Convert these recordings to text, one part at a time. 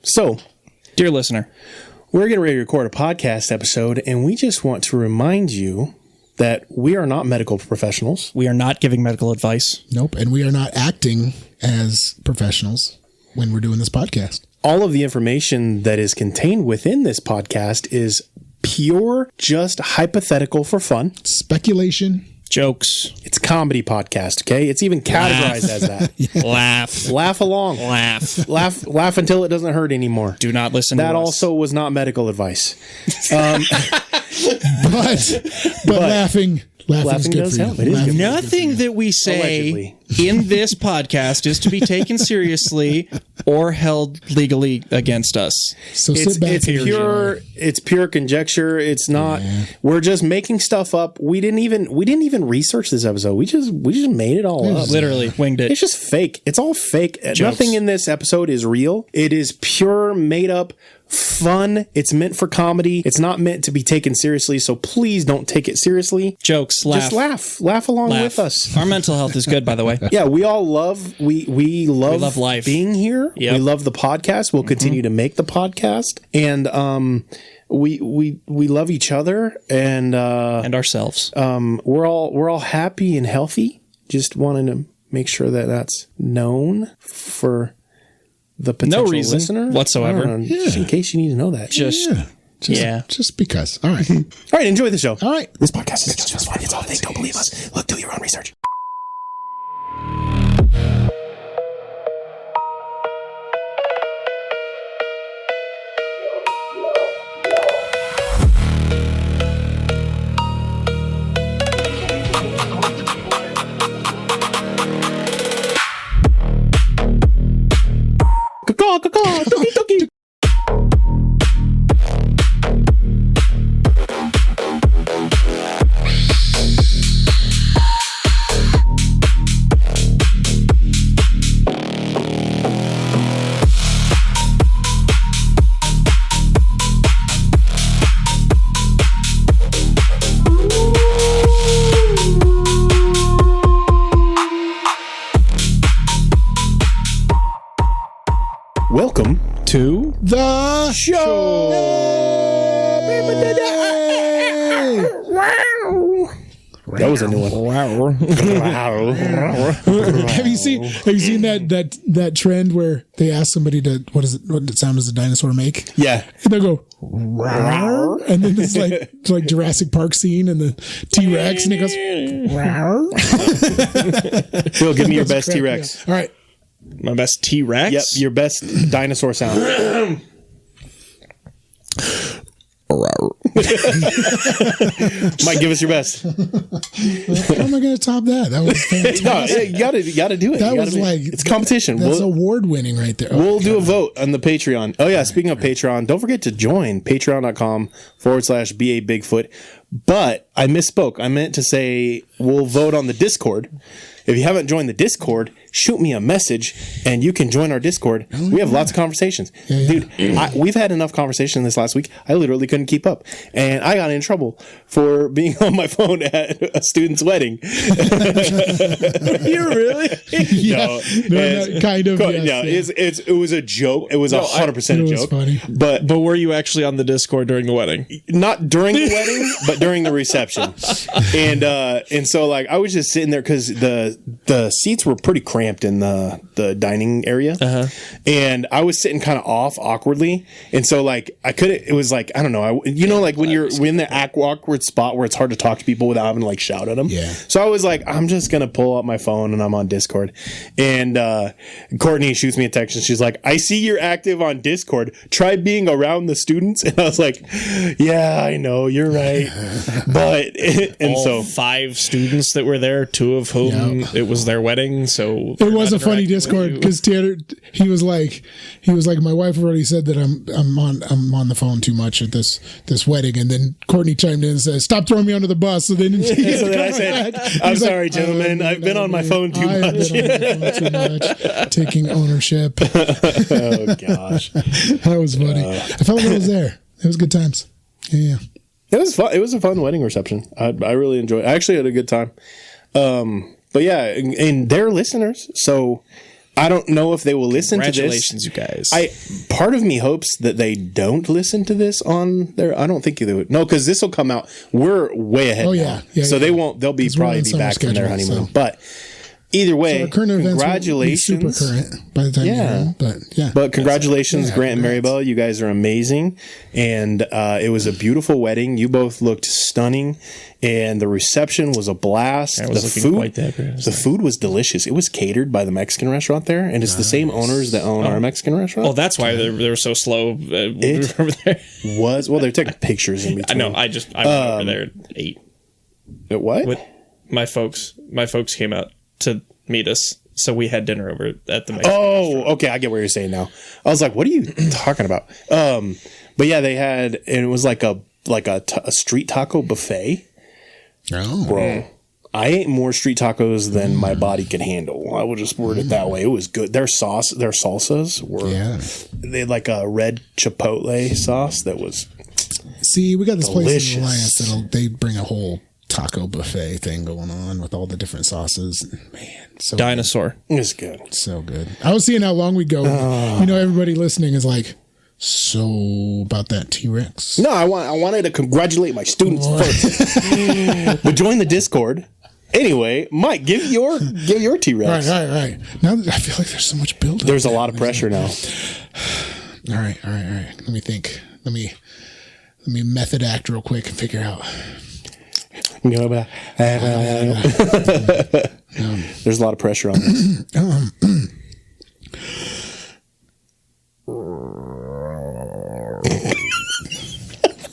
So, dear listener, we're getting ready to record a podcast episode, and we just want to remind you that we are not medical professionals. We are not giving medical advice. Nope. And we are not acting as professionals when we're doing this podcast. All of the information that is contained within this podcast is pure, just hypothetical for fun. Speculation. Jokes. It's a comedy podcast, okay? It's even categorized as that. Yeah. Laugh. Laugh along. Laugh. Laugh until it doesn't hurt anymore. Do not listen to us. That also was not medical advice. But laughing is good does for you. help. It is good. Nothing that we say Allegedly. in this podcast is to be taken seriously or held legally against us. So sit back. It's pure conjecture. It's not. Yeah. We're just making stuff up. We didn't even research this episode. We just made it all up. Literally winged it. It's just fake. It's all fake. Jokes. Nothing in this episode is real. It is pure made up fun. It's meant for comedy. It's not meant to be taken seriously. So please don't take it seriously. Jokes. Laugh. Just laugh along with us. Our mental health is good, by the way. Yeah, we all love we love life. being here. Yep. We love the podcast. We'll continue to make the podcast, and we love each other, and ourselves. we're all happy and healthy. Just wanting to make sure that that's known for the potential reason listener whatsoever. I don't know, just in case you need to know that. Just because. All right. All right, enjoy the show. All right. This podcast is just fun. It's all fake. Don't believe us. Look, do your own research. Toki. Welcome to The show. That was a new one. Have you seen that trend where they ask somebody to what sound does a dinosaur make? Yeah. And they'll go rawr, and then it's like Jurassic Park scene and the T-Rex and it goes rawr. Phil, give me your best T-Rex. Yeah. All right. My best T-Rex? Yep, your best dinosaur sound. Mike, give us your best. How am I going to top that? That was fantastic. No, you gotta do it. That was it's competition. That's award winning right there. We'll do a vote on the Patreon. Oh yeah, speaking of Patreon, don't forget to join patreon.com/BA Bigfoot. But I misspoke. I meant to say we'll vote on the Discord. If you haven't joined the Discord, shoot me a message and you can join our Discord. We have lots of conversations. Dude, we've had enough conversation this last week. I literally couldn't keep up. And I got in trouble for being on my phone at a student's wedding. You really? Yeah. No, kind of. Yes, It was a joke. It was 100% a joke. Funny. But were you actually on the Discord during the wedding? Not during the wedding, but during the reception. And so like I was just sitting there because the seats were pretty cramped in the dining area. And I was sitting kind of off awkwardly. And so like I couldn't, it was like, I don't know. Like when you're in the awkward spot where it's hard to talk to people without having to like shout at them. Yeah. So I was like, I'm just going to pull up my phone and I'm on Discord. And Courtney shoots me a text and she's like, I see you're active on Discord. Try being around the students. And I was like, yeah, I know, you're right. But, and All so 5 students that were there, 2 of whom it was their wedding. So it was a funny Discord because Tanner, he was like, my wife already said that I'm on the phone too much at this wedding, and then Courtney chimed in and said, "Stop throwing me under the bus." So then, I said, "I'm sorry, gentlemen. I've been on my phone too much, taking ownership." Oh gosh, that was funny. I felt like I was there. It was good times. Yeah. It was fun. It was a fun wedding reception. I really enjoyed it. I actually had a good time. But yeah, and they're listeners. So I don't know if they will listen to this. Congratulations, you guys. Part of me hopes that they don't listen to this on their. I don't think they would. No, because this will come out. We're way ahead. Oh, now. yeah. So they won't. They'll be 'Cause we're probably on be summer back from their schedule, honeymoon. so. But either way, Our current events congratulations. will be super current by the time you hear them, but congratulations, Grant and congrats. Maribel. You guys are amazing, and it was a beautiful wedding. You both looked stunning, and the reception was a blast. I was looking quite decorated. The food was delicious. It was catered by the Mexican restaurant there, and it's the same owners that own our Mexican restaurant. Oh, that's why they were so slow over there. Well, they're taking pictures in I between. know. I went over there at 8. At what? With my folks came out to meet us, so we had dinner over at the Mexican restaurant. Okay, I get what you're saying now. I was like, what are you talking about? But yeah, they had, and it was like a street taco buffet. Oh, Bro, I ate more street tacos than my body could handle. I will just word it that way. It was good. Their salsas were. yeah. They had like a red chipotle sauce that was. See, we got this place Delicious. in Alliance they bring a whole taco buffet thing going on with all the different sauces. Man, so Dinosaur. It was good. good. So good. I was seeing how long we go. Everybody listening is like, so about that T-Rex. No, I wanted to congratulate my students first. But join the Discord. Anyway, Mike, give your T-Rex. All right. Now that I feel like there's so much build. There's a lot of pressure now. All right. Let me think. Let me method act real quick and figure out. There's a lot of pressure on this.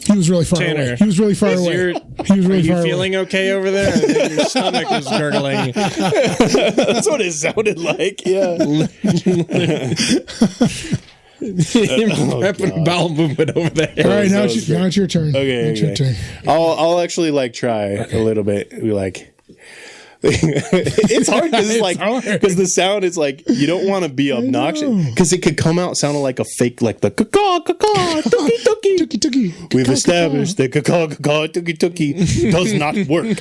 He was really far Tanner, away. He was really far away. He was really Are you far feeling okay over there? I think your stomach was gurgling. That's what it sounded like. Yeah. Rapid bowel movement over there. All right, now That was it's your turn. Okay. It's your turn. I'll actually try a little bit. It's hard because the sound is you don't want to be obnoxious because it could come out sounding like a fake the caw tuki Tuki. We've established that caw tuki does not work.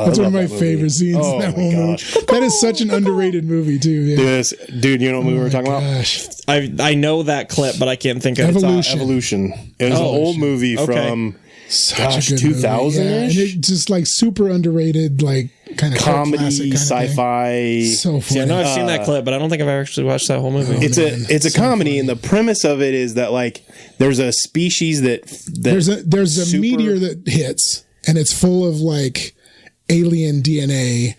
That's one of my favorite scenes in that whole movie. That is such an underrated movie too. Yeah. Dude, you know what movie we're talking about? Gosh. I know that clip, but I can't think of it. Evolution. It was an old movie from Such a good 2000 movie. Yeah. And it's just super underrated, kind of comedy, sci-fi. So funny. See, I know I've seen that clip, but I don't think I've actually watched that whole movie. It's a comedy, and the premise of it is that there's a species that there's a meteor that hits, and it's full of alien DNA,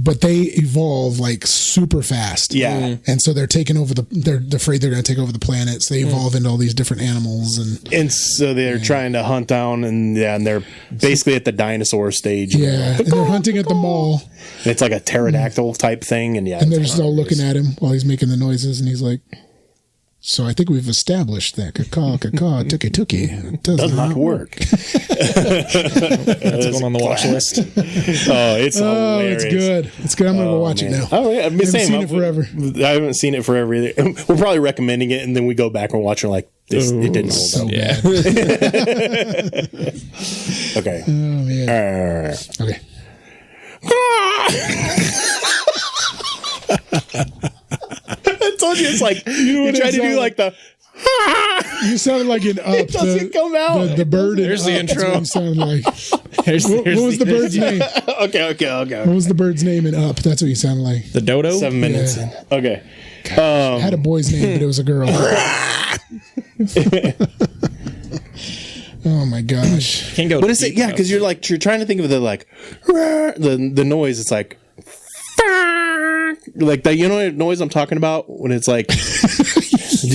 but they evolve super fast. Yeah. And so they're taking over they're afraid they're going to take over the planet. So they evolve into all these different animals, and so they're trying to hunt down, and they're basically at the dinosaur stage. Yeah, and they're hunting at the mall. And it's like a pterodactyl type thing, and they're just all looking at him while he's making the noises, and he's like, "So I think we've established that caw tuki does not work." That's going on the watch list. It's hilarious. It's good. It's good. I'm gonna go watch it now. Oh yeah, I've been saying seen it forever. I haven't seen it forever either. We're probably recommending it, and then we go back and watch it this. It didn't hold So up. bad. Okay. Oh man. Okay. I told you it's you try to do the. You sounded like an Up. It doesn't come out. The bird. There's the Up is intro. what you sounded like. What was the bird's name? Okay. What was the bird's name in Up? That's what you sounded like. The dodo? 7 minutes Yeah. in. Okay. It had a boy's name, but it was a girl. Oh my gosh. Can't go What is it? deep Yeah, enough. because you're trying to think of the noise. It's like that. You know what noise I'm talking about when it's do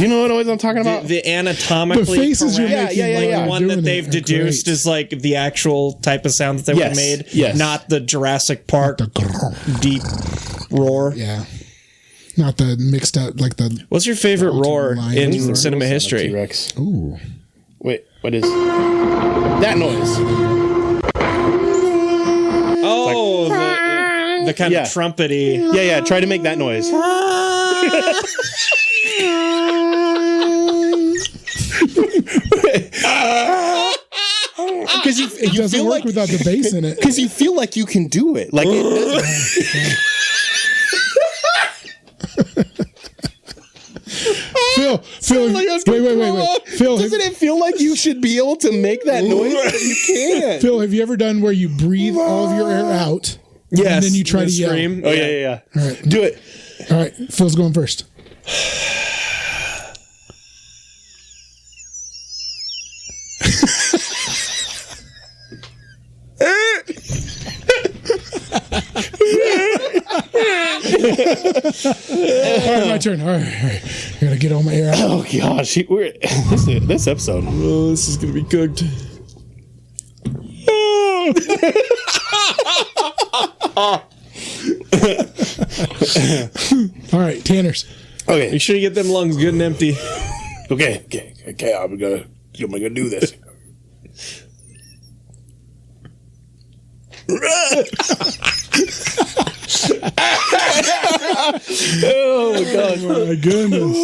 you know what noise I'm talking about? The anatomically The faces you're correct, making, the one doing that they've it are deduced great. is the actual type of sound that they would have made, yes. not the Jurassic Park deep roar. Yeah. Not the mixed up the. What's your favorite roar line. in What's the cinema history? T-Rex. Ooh. Wait, what is that noise? Oh, the kind Yeah. of trumpety. Yeah. Try to make that noise. Because It you doesn't feel work without the bass in it. because you feel like you can do it. Like it doesn't. Phil, wait. Phil, Doesn't it feel like you should be able to make that noise? But you can't. Phil, have you ever done where you breathe all of your air out? Yes. And then you try to scream. yell? Oh, yeah. All right. Do it. All right. Phil's going first. All right, my turn. All right. I gotta get all my air out. Oh, gosh. This episode. Oh, this is going to be cooked. All right, Tanner's. Okay. Make sure you get them lungs good and empty. Okay. I'm gonna do this. Oh my gosh! Oh my goodness!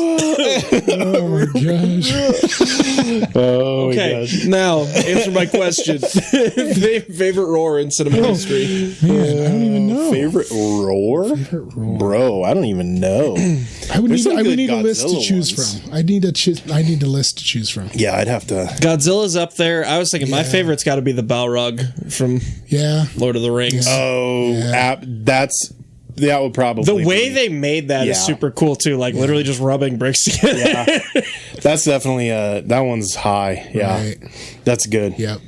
Oh my gosh! Oh my Okay, gosh! now answer my question. Favorite roar in cinema history? Man, I don't even know. Favorite roar? Bro, I don't even know. I would There's some good need a list to Godzilla choose ones. from. I need a list to choose from. Yeah, I'd have to. Godzilla's up there. I was thinking my favorite's got to be the Balrog from Yeah. Lord of the Rings. Oh, that would probably The way be- they made that is Yeah. super cool too. Like literally just rubbing bricks together. Yeah, that's definitely that one's high. Yeah, Right. that's good. Yep.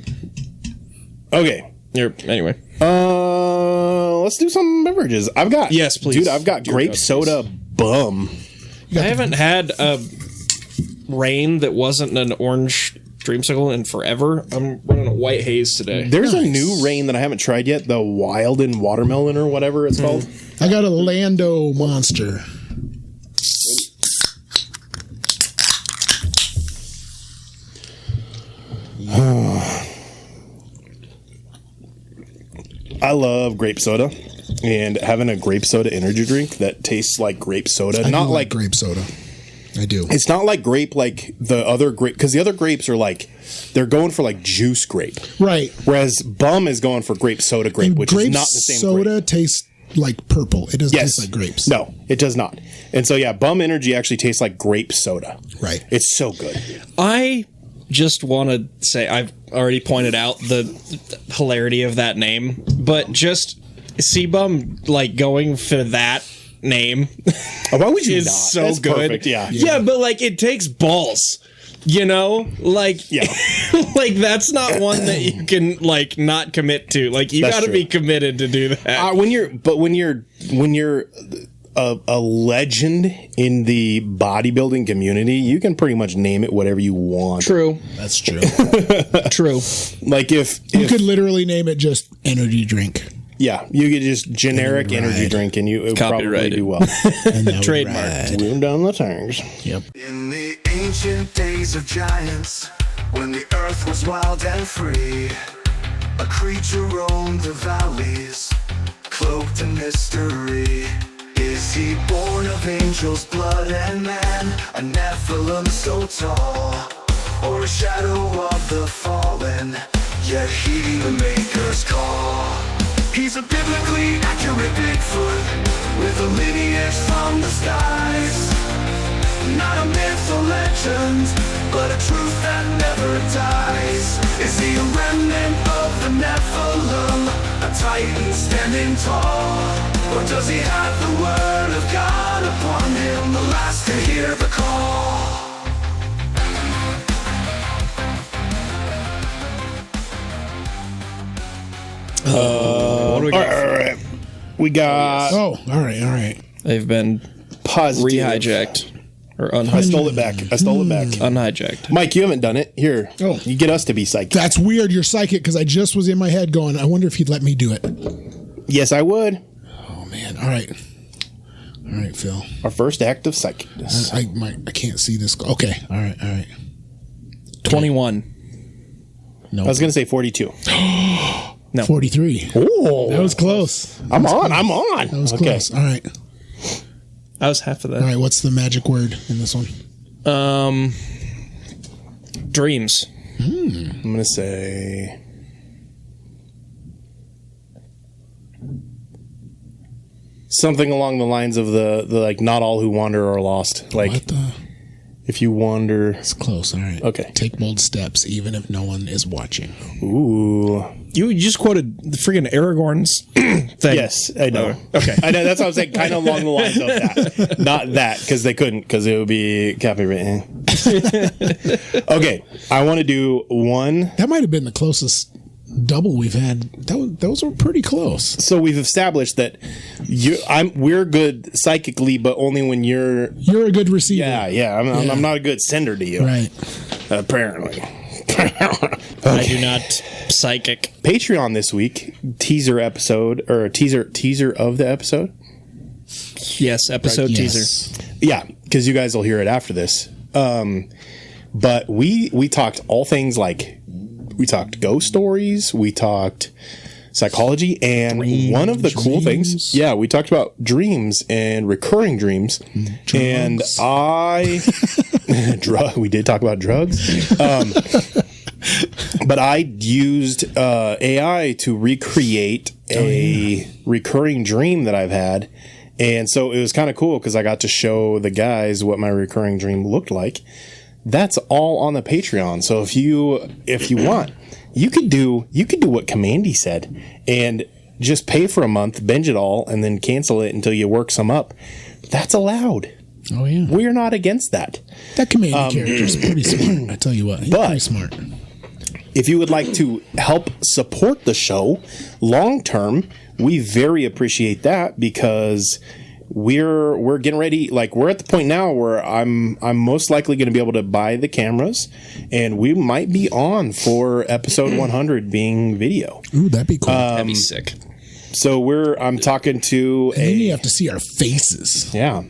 Okay, Anyway, let's do some beverages. I've got Yes, please. dude. I've got Dear grape God, soda bum. I haven't had a rain that wasn't an orange dreamsicle in forever. I'm running a white haze today. There's a new rain that I haven't tried yet. The Wild and Watermelon or whatever it's called. I got a Lando Monster. I love grape soda, and having a grape soda energy drink that tastes like grape soda, I not do like grape soda. I do. it's not like grape like the other grape, because the other grapes are like they're going for like juice grape, Right. whereas bum is going for grape soda grape, And which grape is not the same soda grape. tastes like purple. It doesn't Yes, taste like grapes. No, it does not. And so yeah, bum energy actually tastes like grape soda. Right. It's so good. I just want to say I've already pointed out the hilarity of that name, but just Seabum like going for that name Why would you is not? so That's good. perfect, yeah. Yeah, but like it takes balls. You know, like Yeah. like that's not one that you can like not commit to. Like you That's got to true. be committed to do that. when you're a legend in the bodybuilding community, you can pretty much name it whatever you want. True, That's true. true. Like if You could literally name it just energy drink. yeah, you could just generic energy Right. drink and you it would probably Copyrighted. do well. And that would Trademark. ride. We're down the tanks. Yep. In the ancient days of giants, when the earth was wild and free, a creature roamed the valleys, cloaked in mystery. Is he born of angels' blood and man, a Nephilim so tall, or a shadow of the fallen, yet heeding the Maker's call? He's a biblically accurate Bigfoot, with a lineage from the skies. Not a myth or legend, but a truth that never dies. Is he a remnant of the Nephilim, a titan standing tall? Or does he have the word of God upon him, the last to hear the call? What do we got? All right. We got Oh, all right. They've been positive. re-hijacked or I stole it back. unhijacked. Mike, you haven't done it. Here, Oh. you get us to be psychic. That's weird. You're psychic because I just was in my head going, I wonder if he'd let me do it. Yes, I would. Oh man. All right. All right, Phil. Our first act of psychicness. I can't see this. Okay. All right. 21. No. I was going to say 42. 43. Oh, That was close. I'm on. That was close. All right. I was half of All that. right. What's the magic word in this one? Dreams. I'm going to say something along the lines of the like not all who wander are lost. Like What the? If you wonder. It's close. All right. Okay. Take bold steps, even if no one is watching. Ooh. You just quoted the freaking Aragorn's thing. Yes, I know. Okay. I know. That's what I was saying. Kind of along the lines of that. Not that, because they couldn't, because it would be copywritten. Okay. I want to do one. That might have been the closest double we've had. Those were pretty close. So we've established that we're good psychically, but only when you're a good receiver. Yeah. I'm not a good sender to you. Right. Apparently. I do not psychic. Patreon this week, teaser episode, or teaser of the episode. Yes, episode Yes. teaser. Yeah, because you guys will hear it after this. But we talked all things like, we talked ghost stories, we talked psychology, and one of the cool things, we talked about dreams and recurring dreams. And we did talk about drugs. But I used AI to recreate a recurring dream that I've had. And so it was kind of cool because I got to show the guys what my recurring dream looked like. That's all on the Patreon. So if you want, you could do what Commandy said and just pay for a month, binge it all, and then cancel it until you work some up. That's allowed. Oh yeah. We're not against that. That Commandy character is pretty smart. I tell you what, he's pretty smart. If you would like to help support the show long term, we very appreciate that, because we're getting ready. Like, we're at the point now where I'm most likely going to be able to buy the cameras, and we might be on for episode 100 being video. Ooh, that'd be cool. That'd be sick. So I'm talking to and then you have to see our faces. Yeah.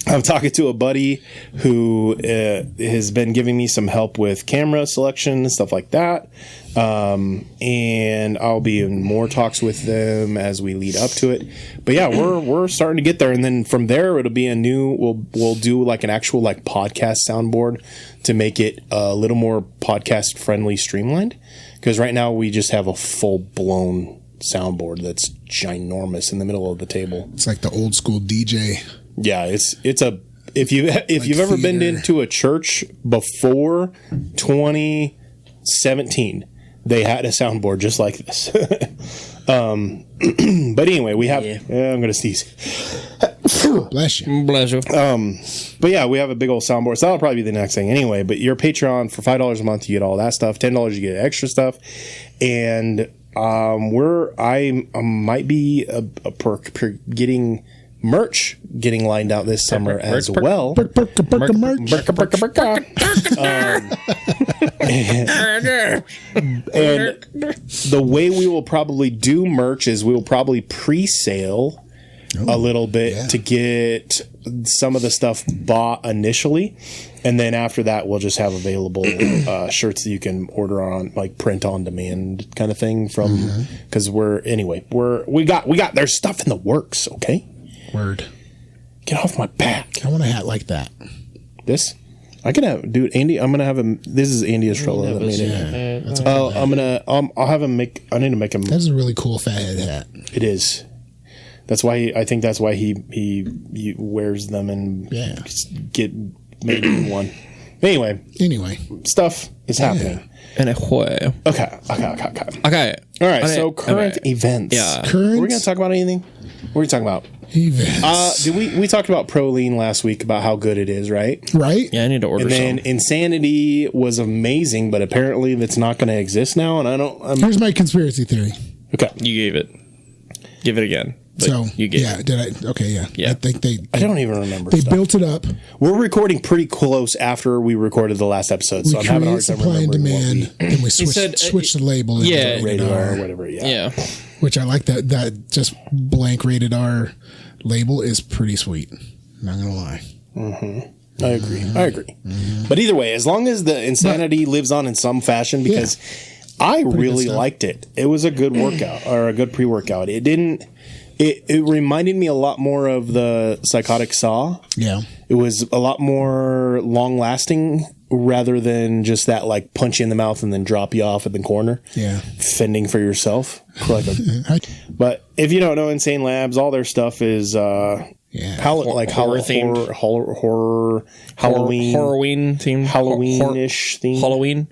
I'm talking to a buddy who has been giving me some help with camera selection and stuff like that. And I'll be in more talks with them as we lead up to it. But yeah, we're starting to get there. And then from there, it'll be we'll do like an actual like podcast soundboard to make it a little more podcast friendly, streamlined. Because right now we just have a full blown soundboard that's ginormous in the middle of the table. It's like the old school DJ. Yeah, if you've ever been into a church before 2017, they had a soundboard just like this. But anyway, we have. I'm going to sneeze. Bless you. Bless you. But yeah, we have a big old soundboard. So that'll probably be the next thing anyway. But your Patreon for $5 a month, you get all that stuff. $10, you get extra stuff, and I might be getting merch getting lined out this summer as well. Merch. And the way we will probably do merch is we will probably pre-sale a little bit to get some of the stuff bought initially, and then after that we'll just have available shirts that you can order on, like print on demand kind of thing from, because we got there's stuff in the works. Okay, word. Get off my back. I want a hat like that. This I can have, dude. Andy, I'm gonna have him. This is Andy Estrella that made it. That's I'll have him make. I need to make him. That's a really cool fathead hat. It is. That's why I think that's why he wears them and get made one. Anyway, stuff is happening. Anyway. Okay. All right. So current events. Yeah. We're gonna talk about anything. What are we talking about? Events. Did we talked about Proline last week about how good it is, right? Right. Yeah, I need to order And then some. Insanity was amazing, but apparently it's not going to exist now. And Here's my conspiracy theory. Okay. You gave it. Give it again. But So you gave it. did I? Okay, yeah. Yeah. I think I don't even remember. They stuff. built it up. We're recording pretty close after we recorded the last episode, so We I'm having a hard create time supply and remembering demand, and we switch the label. into yeah, rated R, or whatever. Yeah. which I like that just blank rated R label is pretty sweet. Not gonna lie. I agree. But either way, as long as the Insanity lives on in some fashion, because I really liked it. It was a good workout, or a good pre-workout. It didn't. It reminded me a lot more of the Psychotic Saw. Yeah. It was a lot more long-lasting rather than just that like punch you in the mouth and then drop you off at the corner. Yeah. Fending for yourself. But if you don't know Insane Labs, all their stuff is Yeah. Horror themed. horror Halloween, Halloween themed, Halloweenish theme. Halloween.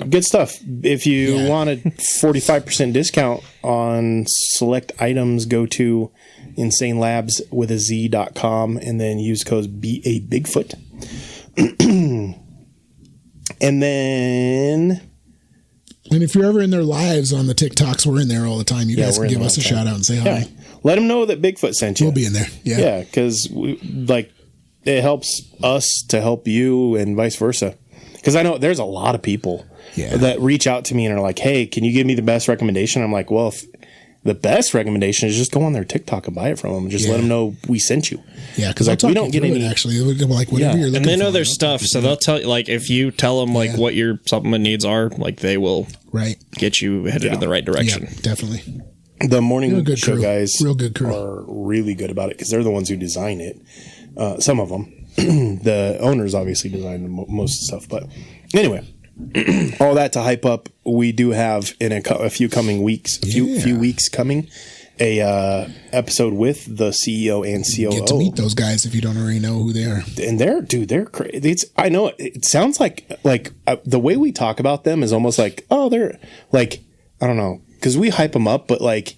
Good stuff. If you want a 45% discount on select items, go to insanelabs.com and then use code BA Bigfoot. And then, and if you're ever in their lives on the TikToks, we're in there all the time. You guys can give us a shout out and say hi. Let them know that Bigfoot sent you. We'll be in there. Yeah, because it helps us to help you and vice versa. Because I know there's a lot of people that reach out to me and are like, hey, can you give me the best recommendation? I'm like, well, the best recommendation is just go on their TikTok and buy it from them. And just let them know we sent you. Yeah, because we don't get any. Actually, like whatever you're looking for. And they know their stuff, so they'll tell you, like, if you tell them, like, what your supplement needs are, like, they will get you headed in the right direction. Yeah, definitely. The morning show crew. guys Real good crew. are really good about it because they're the ones who design it. Some of them. The owners obviously design most stuff. But anyway, all that to hype up, we do have in a few coming weeks, few weeks coming, a episode with the CEO and COO. Get to meet those guys if you don't already know who they are. And they're crazy. I know it sounds like the way we talk about them is almost like, oh, they're like, I don't know, because we hype them up, but like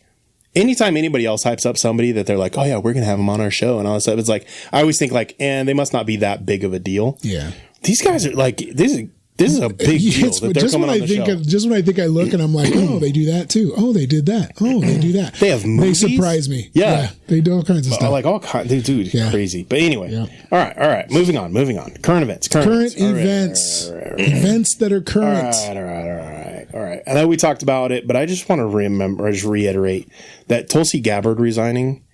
anytime anybody else hypes up somebody that they're like, oh yeah, we're gonna have them on our show and all that stuff, it's like I always think like, and they must not be that big of a deal. Yeah, these guys are like this is a big deal that they're coming on the show. Just when I think I look and I'm like, oh, they do that too. Oh, they did that. Oh, they do that. They have movies. They surprise me. Yeah. They do all kinds of stuff. Like all kinds, dude, crazy. But anyway, all right. Moving on. Current events. Events that are current. All right. I know we talked about it, but I just want to reiterate that Tulsi Gabbard resigning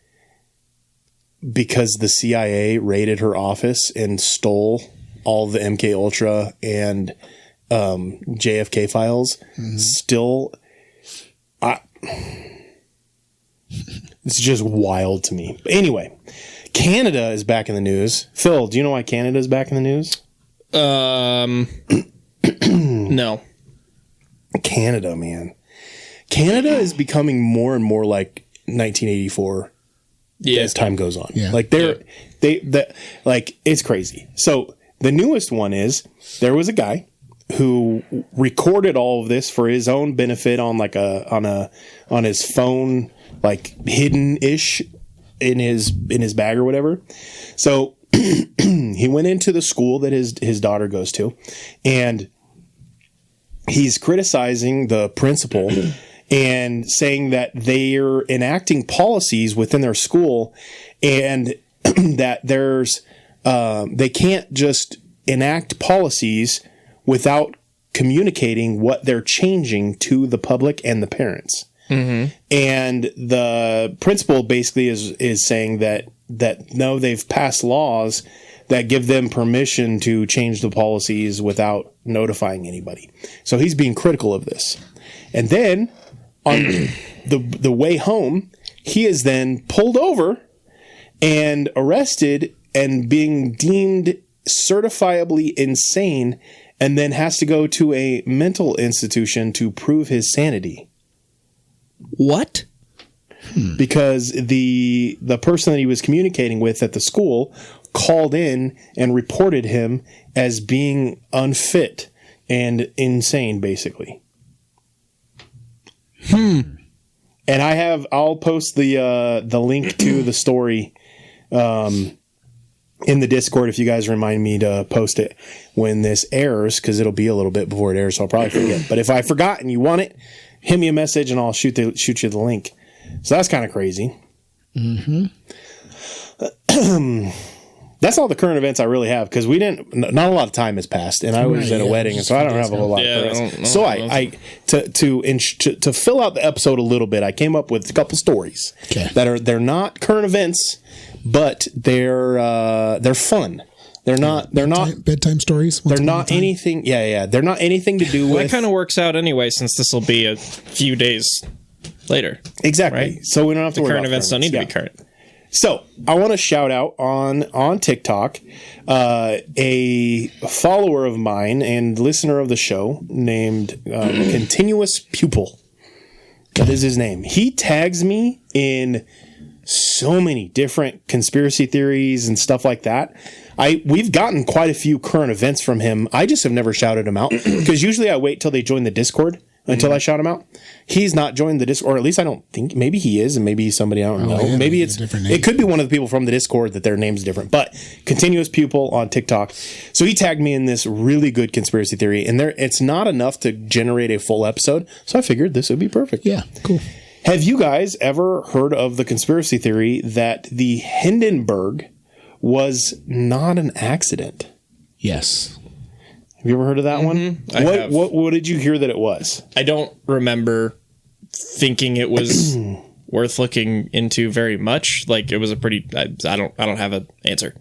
because the CIA raided her office and stole all the MK Ultra and JFK files. Still, it's just wild to me. But anyway, Canada is back in the news. Phil, do you know why Canada is back in the news? No. Canada, man. Canada is becoming more and more like 1984 as time goes on. Yeah. Like like it's crazy. So the newest one is there was a guy who recorded all of this for his own benefit on like on his phone, like hidden-ish in his bag or whatever. So he went into the school that his daughter goes to, and he's criticizing the principal and saying that they're enacting policies within their school and that they can't just enact policies without communicating what they're changing to the public and the parents. Mm-hmm. And the principal basically is saying that no, they've passed laws that give them permission to change the policies without notifying anybody. So he's being critical of this. And then on the way home, he is then pulled over and arrested and being deemed certifiably insane, and then has to go to a mental institution to prove his sanity. What? Because the person that he was communicating with at the school called in and reported him as being unfit and insane, basically. And I'll post the link to the story in the Discord if you guys remind me to post it when this airs, because it'll be a little bit before it airs, so I'll probably forget. But if I forgot and you want it, hit me a message and I'll shoot you the link. So that's kind of crazy. Mm-hmm. That's all the current events I really have, because not a lot of time has passed, and I was at a wedding, and so I don't have a whole lot of current events. So to fill out the episode a little bit, I came up with a couple stories they're not current events, but they're fun. They're not bedtime stories. They're not anything. Yeah. They're not anything to do with. That kind of works out anyway, since this will be a few days later. Exactly. Right? So we don't have to worry current about events. Don't need to be current. So I want to shout out on TikTok a follower of mine and listener of the show named Continuous Pupil. That is his name. He tags me in so many different conspiracy theories and stuff like that. We've gotten quite a few current events from him. I just have never shouted them out because usually I wait till they join the Discord until I shout him out. He's not joined the Discord, or at least I don't think. Maybe he is, and maybe he's somebody I don't know. Yeah, maybe it's a different name. it could be one of the people from the Discord that their name's different. But continuous pupil on TikTok. So he tagged me in this really good conspiracy theory, and it's not enough to generate a full episode. So I figured this would be perfect. Yeah, cool. Have you guys ever heard of the conspiracy theory that the Hindenburg was not an accident? Yes. Have you ever heard of that one? I have. What did you hear that it was? I don't remember thinking it was worth looking into very much. Like it was a pretty. I don't have an answer.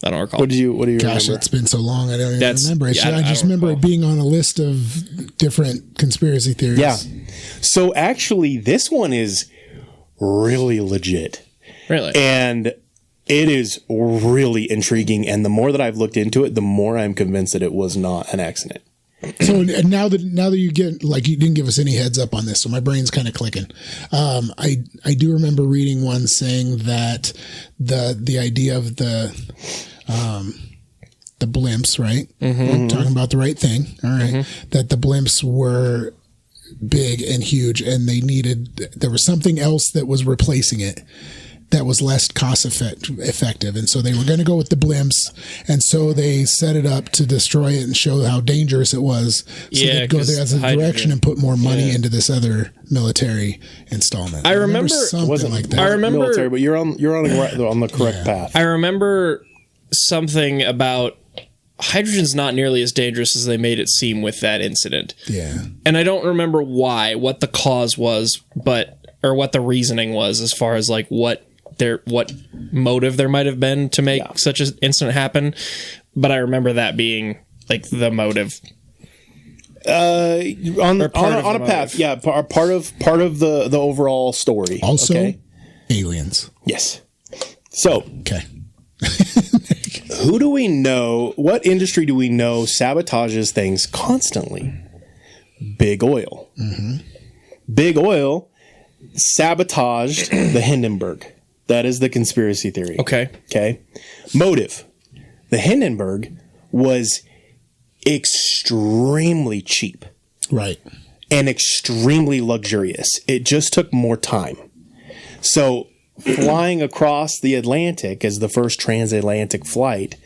I don't recall. What do you Gosh, remember? it's been so long. I don't even That's- remember. yeah, I just don't remember recall. it being on a list of different conspiracy theories. Yeah. So actually, this one is really legit. Really? And it is really intriguing. And the more that I've looked into it, the more I'm convinced that it was not an accident. So and now that you get, like, you didn't give us any heads up on this, so my brain's kind of clicking. I do remember reading one saying that the idea of the blimps, right? We're talking about the right thing. All right. That the blimps were big and huge, and there was something else that was replacing it that was less cost effective. And so they were going to go with the blimps. And so they set it up to destroy it and show how dangerous it was. So they'd go there as a direction and put more money into this other military installment. I remember something like that. I remember military, but you're on the correct path. I remember something about hydrogen's not nearly as dangerous as they made it seem with that incident. Yeah. And I don't remember what the cause was, or what the reasoning was as far as like what motive there might have been to make such an incident happen. But I remember that being like the motive. On a path. Yeah. Part of the overall story. Also, aliens. Yes. So, Okay. who do we know? What industry do we know sabotages things constantly? Big oil. Big oil sabotaged the Hindenburg. That is the conspiracy theory. Okay. Motive. The Hindenburg was extremely cheap. Right. And extremely luxurious. It just took more time. So flying across the Atlantic as the first transatlantic flight,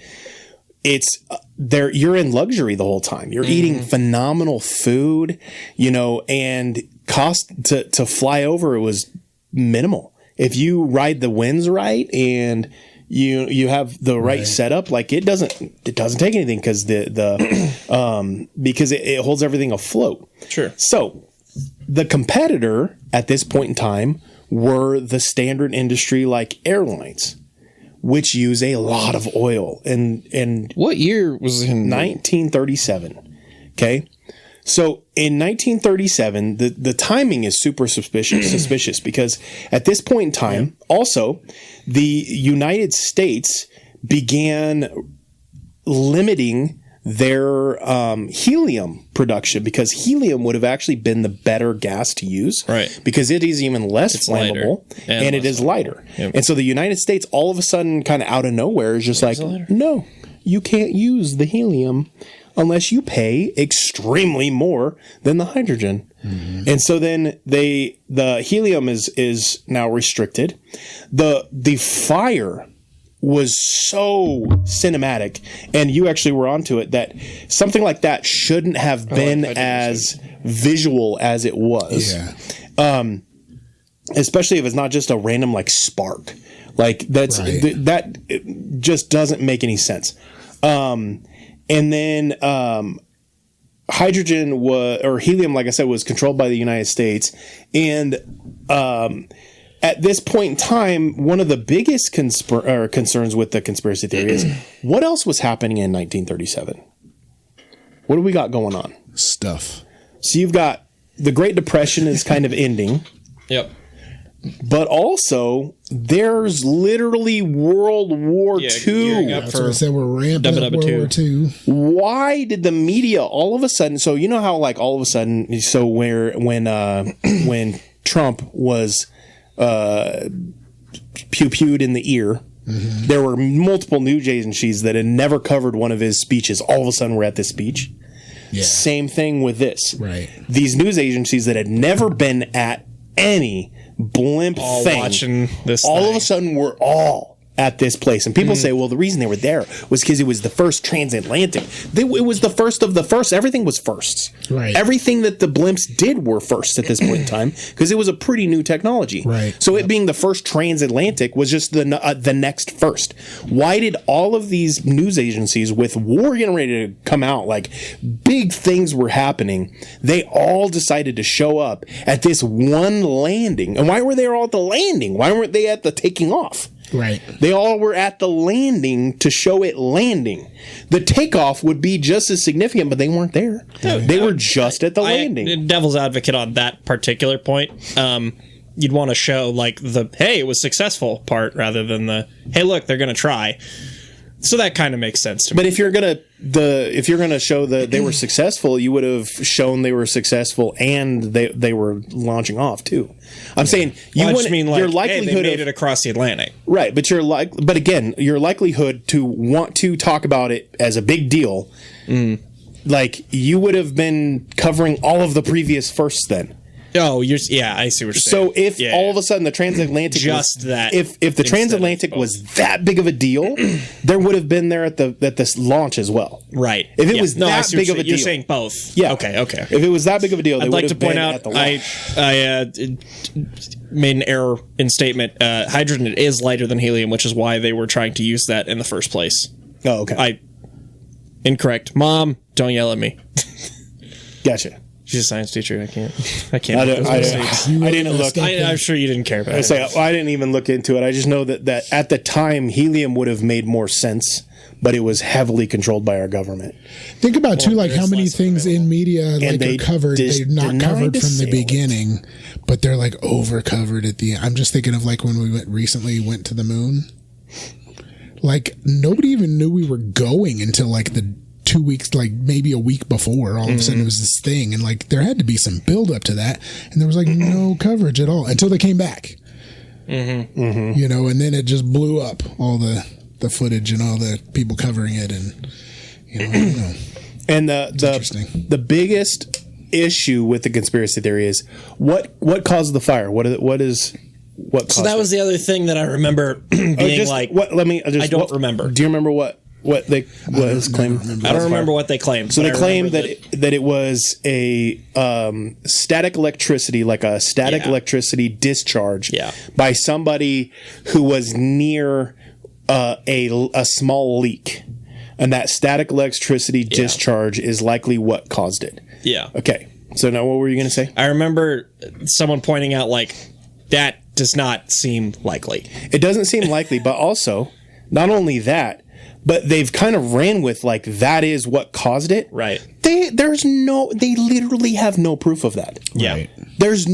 it's there. You're in luxury the whole time. You're eating phenomenal food, and cost to fly over, it was minimal. If you ride the winds right and you have the right setup, like it doesn't take anything because because it holds everything afloat. Sure. So the competitor at this point in time were the standard industry like airlines, which use a lot of oil. And What year was it in? 1937. Okay. So in 1937, the timing is super suspicious because at this point in time, also, the United States began limiting their helium production because helium would have actually been the better gas to use. Right. Because it is even less flammable and it is lighter. Yep. And so the United States, all of a sudden, kind of out of nowhere, is just like, no, you can't use the helium unless you pay extremely more than the hydrogen. And so then the helium is now restricted. The fire was so cinematic, and you actually were onto it, that something like that shouldn't have been as visual as it was. Yeah. Especially if it's not just a random like spark. Like that it just doesn't make any sense. And then hydrogen or helium, like I said, was controlled by the United States. And at this point in time, one of the biggest concerns with the conspiracy theory is what else was happening in 1937? What do we got going on? Stuff. So you've got the Great Depression is kind of ending. Yep. But also, there's literally World War II. Up That's for what I said. We're ramping up World War II. Why did the media all of a sudden? So you know how like all of a sudden, so when Trump was pew-pewed in the ear. Mm-hmm. There were multiple news agencies that had never covered one of his speeches. All of a sudden, we're at this speech. Yeah. Same thing with this. Right. These news agencies that had never been at any blimp all thing, watching this all thing. of a sudden, we're all at this place. And people say, well, the reason they were there was because it was the first transatlantic. It was the first of the first. Everything was firsts. Right. Everything that the blimps did were first at this point in time because it was a pretty new technology. Right. So it being the first transatlantic was just the next first. Why did all of these news agencies with war getting ready to come out, like big things were happening, they all decided to show up at this one landing? And why were they all at the landing? Why weren't they at the taking off? Right. They all were at the landing to show it landing. The takeoff would be just as significant, but they weren't there. They were just at the landing. Devil's advocate on that particular point. You'd want to show like the, hey, it was successful part rather than the, hey, look, they're going to try. So that kind of makes sense to me. But if you're gonna show that they were successful, you would have shown they were successful and they were launching off too. I'm saying I just mean like, your likelihood hey, they made it across the Atlantic, right? But but again, your likelihood to want to talk about it as a big deal, like you would have been covering all of the previous firsts then. Oh, I see what you're saying. So if all of a sudden the transatlantic just that, if the transatlantic was that big of a deal, there would have been there at this launch as well, right? If it was that big of a deal, you're saying both. Yeah. Okay. If it was that big of a deal, I'd like to point out I made an error in statement. Hydrogen is lighter than helium, which is why they were trying to use that in the first place. Oh, okay. Incorrect. Mom, don't yell at me. Gotcha. She's a science teacher. I can't. I didn't look. I'm sure you didn't care about it. I didn't even look into it. I just know that at the time, helium would have made more sense, but it was heavily controlled by our government. Think about too, like how many things in media like are covered, they're not covered from the beginning, but they're like over covered at the end. I'm just thinking of like when we recently went to the moon. Like nobody even knew we were going until like the 2 weeks, like maybe a week before, all of a sudden it was this thing, and like there had to be some build up to that, and there was like no coverage at all until they came back. You know, and then it just blew up, all the footage and all the people covering it, and you know, I don't know. And the biggest issue with the conspiracy theory is what caused the fire? What caused so that was the other thing that I remember being I don't remember. Do you remember what they was claimed? I don't remember what they claimed. So they claimed that it was a static electricity, like a static electricity discharge by somebody who was near a small leak. And that static electricity discharge is likely what caused it. Yeah. Okay. So now what were you going to say? I remember someone pointing out, like, that does not seem likely. It doesn't seem likely, but also, not only that, but they've kind of ran with, like, that is what caused it. Right. They literally have no proof of that. Yeah. Right. There's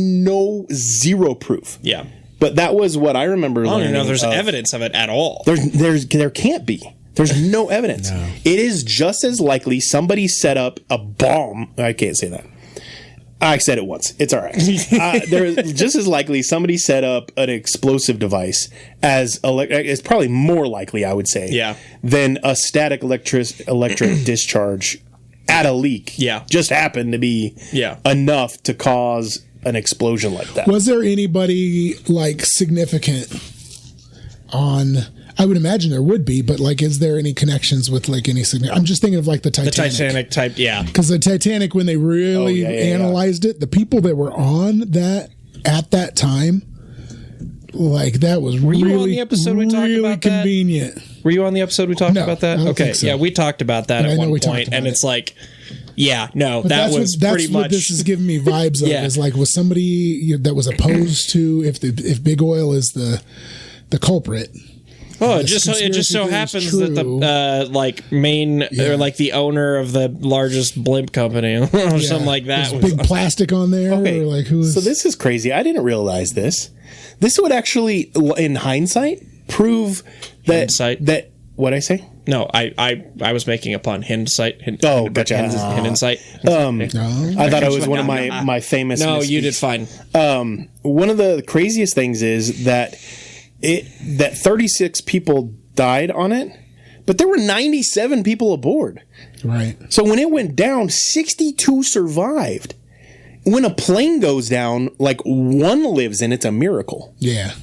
zero proof. Yeah. But that was what I remember learning. I don't even know if there's evidence of it at all. There can't be. There's no evidence. No. It is just as likely somebody set up a bomb. I can't say that. I said it once. It's all right. There's just as likely somebody set up an explosive device as it's probably more likely, I would say, than a static electric discharge at a leak. Yeah. Just happened to be enough to cause an explosion like that. Was there anybody like significant on? I would imagine there would be, but like, is there any connections with like any significant? I'm just thinking of like the Titanic. The Titanic type, Because the Titanic, when they really analyzed it, the people that were on that at that time, like that was were really, you on the episode we talked about convenient. That? Were you on the episode we talked about that? I don't Okay, think so. yeah, we talked about that at one point, and it's like, that was pretty much. What this is giving me vibes of is like, was somebody that was opposed to if big oil is the culprit. Oh, it just so happens that the main or like the owner of the largest blimp company or something like that. There's big plastic on there. Okay. Or like So this is crazy. I didn't realize this. This would actually, in hindsight, prove that what'd I say? No, I was making a pun. Hindsight. Gotcha. Hindsight. I thought it was one of my famous. No, mispeaks. you did fine. One of the craziest things is that that 36 people died on it, but there were 97 people aboard. Right. So when it went down, 62 survived. When a plane goes down, like one lives in, it's a miracle. Yeah.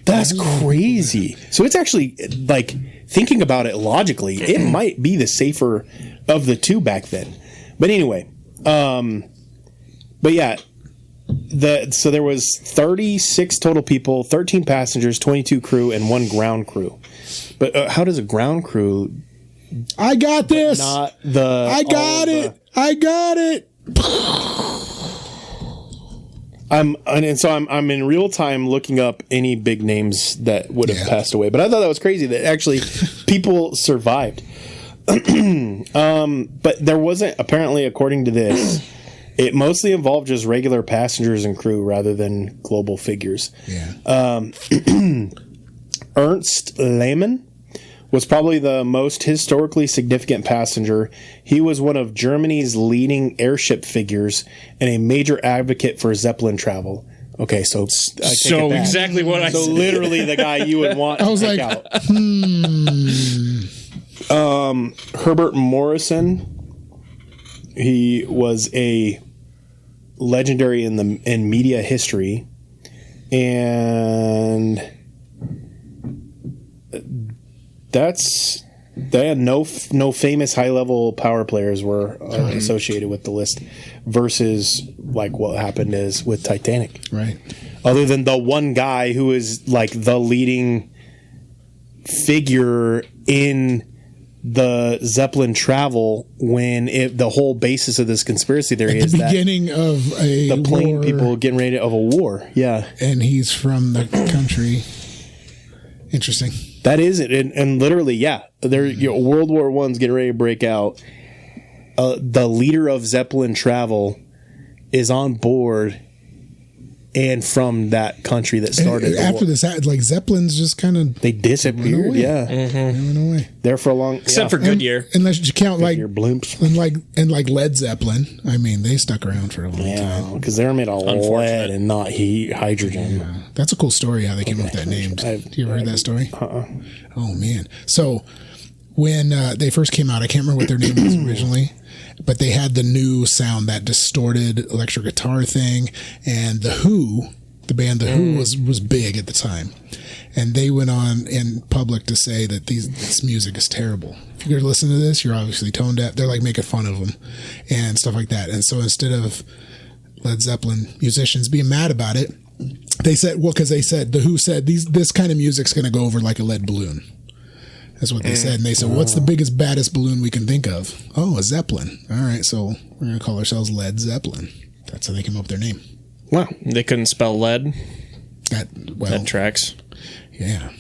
That's crazy. So it's actually, like, thinking about it logically, it might be the safer of the two back then. But anyway, but yeah, so there was 36 total people, 13 passengers, 22 crew, and 1 ground crew. But how does a ground crew? I got this. Not the. I got it. I got it. I'm in real time looking up any big names that would have passed away. But I thought that was crazy that actually people survived. But there wasn't, apparently, according to this, it mostly involved just regular passengers and crew rather than global figures. Yeah. Ernst Lehmann was probably the most historically significant passenger. He was one of Germany's leading airship figures and a major advocate for Zeppelin travel. Okay, so exactly what I said. So literally the guy you would want. I was to take like, out. Herbert Morrison. He was a legendary in media history, and they had no famous high level power players were associated with the list, versus like what happened is with Titanic, right? Other than the one guy who is like the leading figure in the Zeppelin travel, when the whole basis of this conspiracy theory is the beginning of the plane people getting ready of a war, and he's from the country. Interesting. That is it, and literally, World War I's getting ready to break out. The leader of Zeppelin travel is on board, and from that country that started. After this, like Zeppelins just kind of they disappeared. They went away. There for a long, except for Goodyear, unless you count like Goodyear blimps, and like Led Zeppelin. I mean, they stuck around for a long time because they're made of lead and not hydrogen. Yeah. That's a cool story how they came up with that name. You ever heard that story? Oh man! So when they first came out, I can't remember what their name was originally, but they had the new sound, that distorted electric guitar thing, and the Who, the band The Who was big at the time, and they went on in public to say that this music is terrible. If you're listening to this, you're obviously tone deaf. They're like making fun of them and stuff like that. And so instead of Led Zeppelin musicians being mad about it, they said, because The Who said this kind of music's going to go over like a lead balloon. That's what they said. And they said, what's the biggest, baddest balloon we can think of? Oh, a Zeppelin. All right, so we're going to call ourselves Led Zeppelin. That's how they came up with their name. Wow. They couldn't spell lead. That tracks. Yeah.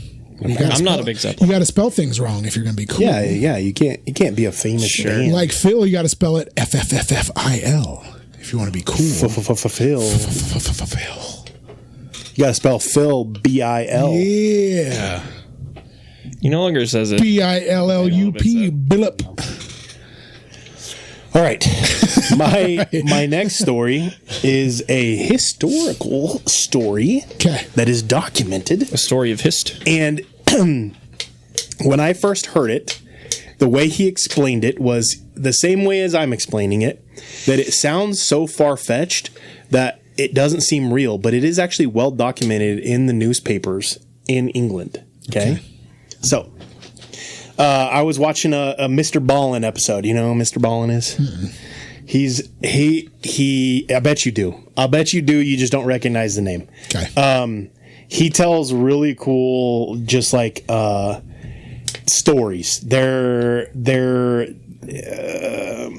I'm not a big Zeppelin. You got to spell things wrong if you're going to be cool. Yeah. You can't be a famous band. Like Phil, you got to spell it F-F-F-F-I-L if you want to be cool. Phil. Phil. You got to spell Phil B-I-L. Yeah. He no longer says it. B-I-L-L-U-P. Billip. All right. My next story is a historical story that is documented. A story of hist. And when I first heard it, the way he explained it was the same way as I'm explaining it, that it sounds so far-fetched that it doesn't seem real, but it is actually well documented in the newspapers in England. Okay. So, I was watching a Mr. Ballin episode. You know who Mr. Ballin is? He. I bet you do. I'll bet you do. You just don't recognize the name. Okay. He tells really cool, just like stories. They're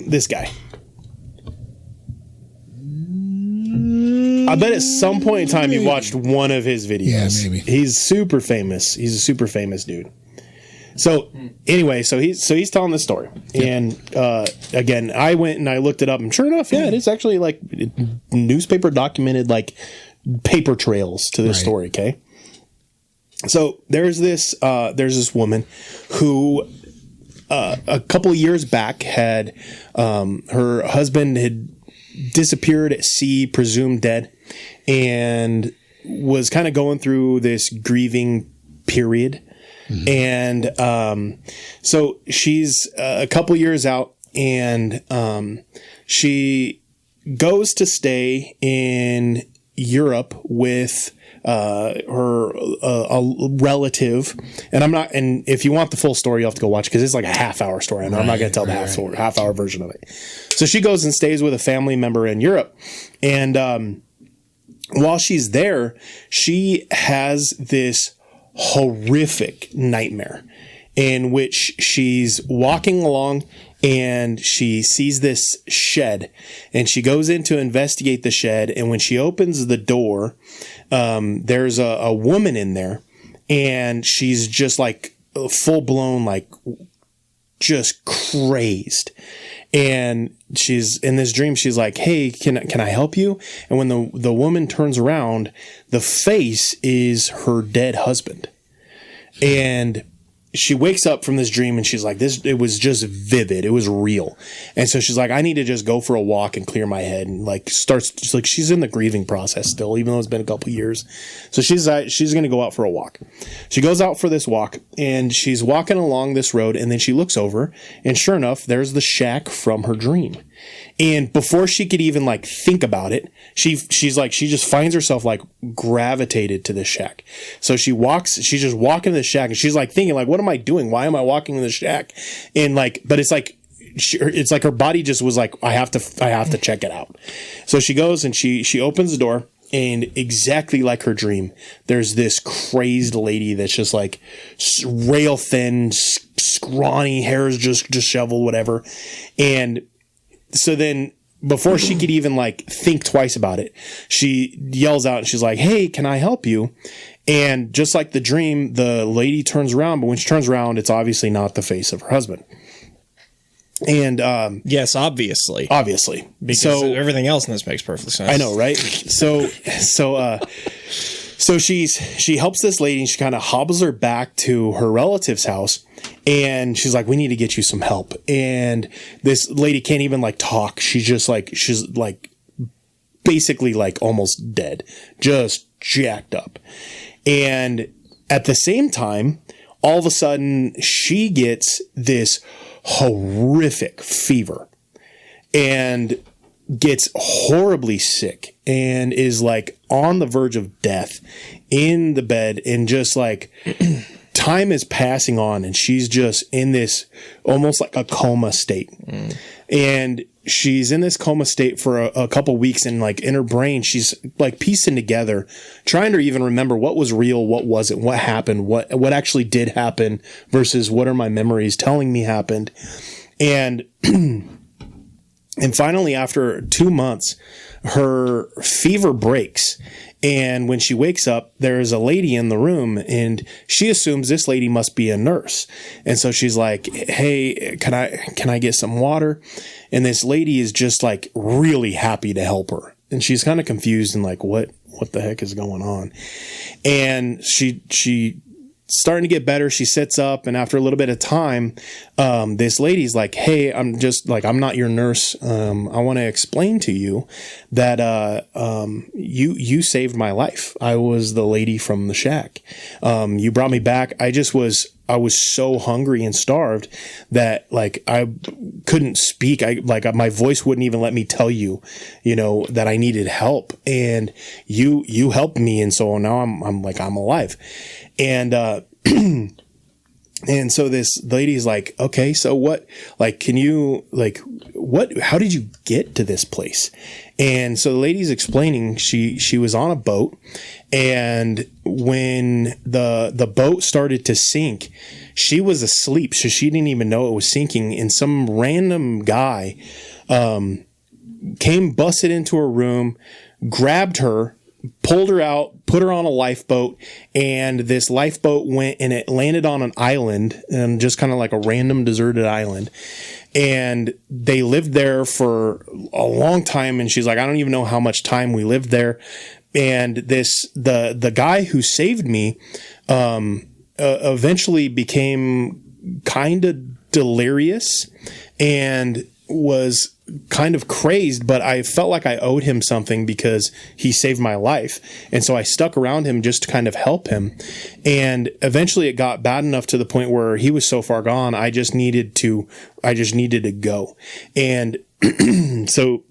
this guy. I bet at some point in time you watched one of his videos. Yeah, maybe. He's super famous. He's a super famous dude. So anyway, so he's telling this story, and again, I went and I looked it up, and sure enough, it is actually like newspaper documented, like paper trails to this story. Okay, so there's this woman who a couple of years back had her husband had disappeared at sea, presumed dead, and was kind of going through this grieving period. And so she's a couple years out, and she goes to stay in Europe with her a relative. And if you want the full story, you have to go watch, because it's like a half-hour story. I'm not going to tell the half-hour version of it. So she goes and stays with a family member in Europe, and while she's there, she has this horrific nightmare in which she's walking along and she sees this shed, and she goes in to investigate the shed. And when she opens the door, there's a woman in there, and she's just like full blown, like just crazed. And she's in this dream. She's like, "Hey, can I help you?" And when the woman turns around, the face is her dead husband. And she wakes up from this dream, and she's like, it was just vivid. It was real. And so she's like, I need to just go for a walk and clear my head. And like she's in the grieving process still, even though it's been a couple years. So she's going to go out for a walk. She goes out for this walk, and she's walking along this road, and then she looks over, and sure enough, there's the shack from her dream. And before she could even like think about it, she just finds herself like gravitated to this shack. So she's just walking to the shack, and she's like thinking like, what am I doing? Why am I walking in the shack? And like, but it's like her body just was like, I have to check it out. So she goes and she opens the door, and exactly like her dream, there's this crazed lady that's just like rail thin, scrawny, hair is just disheveled, whatever. And so then, before she could even like think twice about it, she yells out, and she's like, "Hey, can I help you?" And just like the dream, the lady turns around, but when she turns around, it's obviously not the face of her husband. And yes, obviously, because everything else in this makes perfect sense. I know, right? So she helps this lady, and she kind of hobbles her back to her relative's house, and she's like, "We need to get you some help." And this lady can't even like talk. She's basically like almost dead, just jacked up. And at the same time, all of a sudden she gets this horrific fever and gets horribly sick and is like on the verge of death in the bed, and just like time is passing on, and she's just in this almost like a coma state. And she's in this coma state for a couple weeks, and like in her brain, she's like piecing together, trying to even remember what was real, what wasn't, what happened, what actually did happen versus what are my memories telling me happened. And finally, after 2 months, her fever breaks. And when she wakes up, there's a lady in the room, and she assumes this lady must be a nurse. And so she's like, "Hey, can I get some water?" And this lady is just like really happy to help her. And she's kind of confused and like, what the heck is going on? And she starting to get better. She sits up, and after a little bit of time, this lady's like, "Hey, I'm not your nurse. I want to explain to you that you saved my life. I was the lady from the shack. You brought me back. I was so hungry and starved that like I couldn't speak. My voice wouldn't even let me tell you, that I needed help. And you helped me, and so now I'm alive." And and so this lady's like, "Okay, so what, like, can you, like, how did you get to this place?" And so the lady's explaining she was on a boat, and when the boat started to sink, she was asleep, so she didn't even know it was sinking. And some random guy came, busted into her room, grabbed her, pulled her out, put her on a lifeboat, and this lifeboat went and it landed on an island, and just kind of like a random deserted island. And they lived there for a long time. And she's like, "I don't even know how much time we lived there." And the guy who saved me eventually became kind of delirious and was kind of crazed, but I felt like I owed him something because he saved my life. And so I stuck around him just to kind of help him. And eventually it got bad enough to the point where he was so far gone, I just needed to go. And so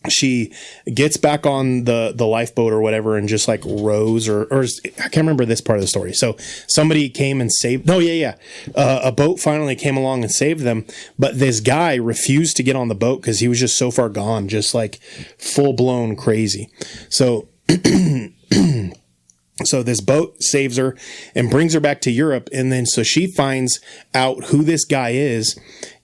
she gets back on the lifeboat or whatever and just like rows or I can't remember this part of the story. So somebody came and saved. A boat finally came along and saved them. But this guy refused to get on the boat because he was just so far gone, just like full blown crazy. So so this boat saves her and brings her back to Europe. And then so she finds out who this guy is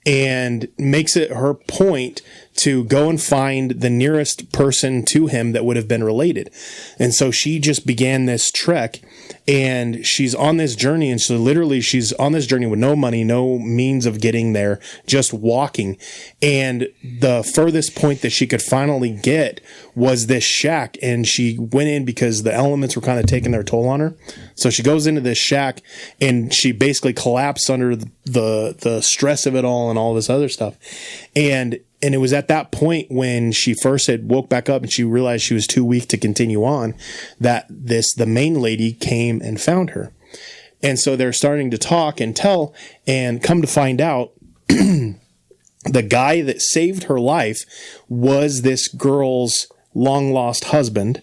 and makes it her point to go and find the nearest person to him that would have been related. And so she just began this trek, and she's on this journey. And so literally she's on this journey with no money, no means of getting there, just walking. And the furthest point that she could finally get was this shack. And she went in because the elements were kind of taking their toll on her. So she goes into this shack and she basically collapsed under the stress of it all and all this other stuff. And it was at that point when she first had woke back up and she realized she was too weak to continue on, that the main lady came and found her. And so they're starting to talk and tell, and come to find out, the guy that saved her life was this girl's long lost husband,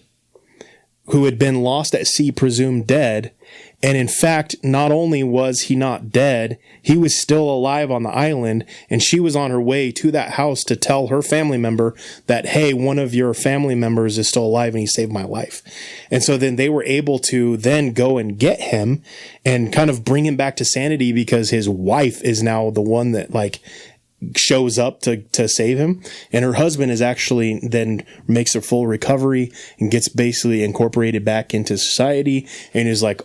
who had been lost at sea, presumed dead. And in fact, not only was he not dead, he was still alive on the island, and she was on her way to that house to tell her family member that, hey, one of your family members is still alive and he saved my life. And so then they were able to then go and get him and kind of bring him back to sanity, because his wife is now the one that like shows up to save him. And her husband is actually then makes a full recovery and gets basically incorporated back into society and is like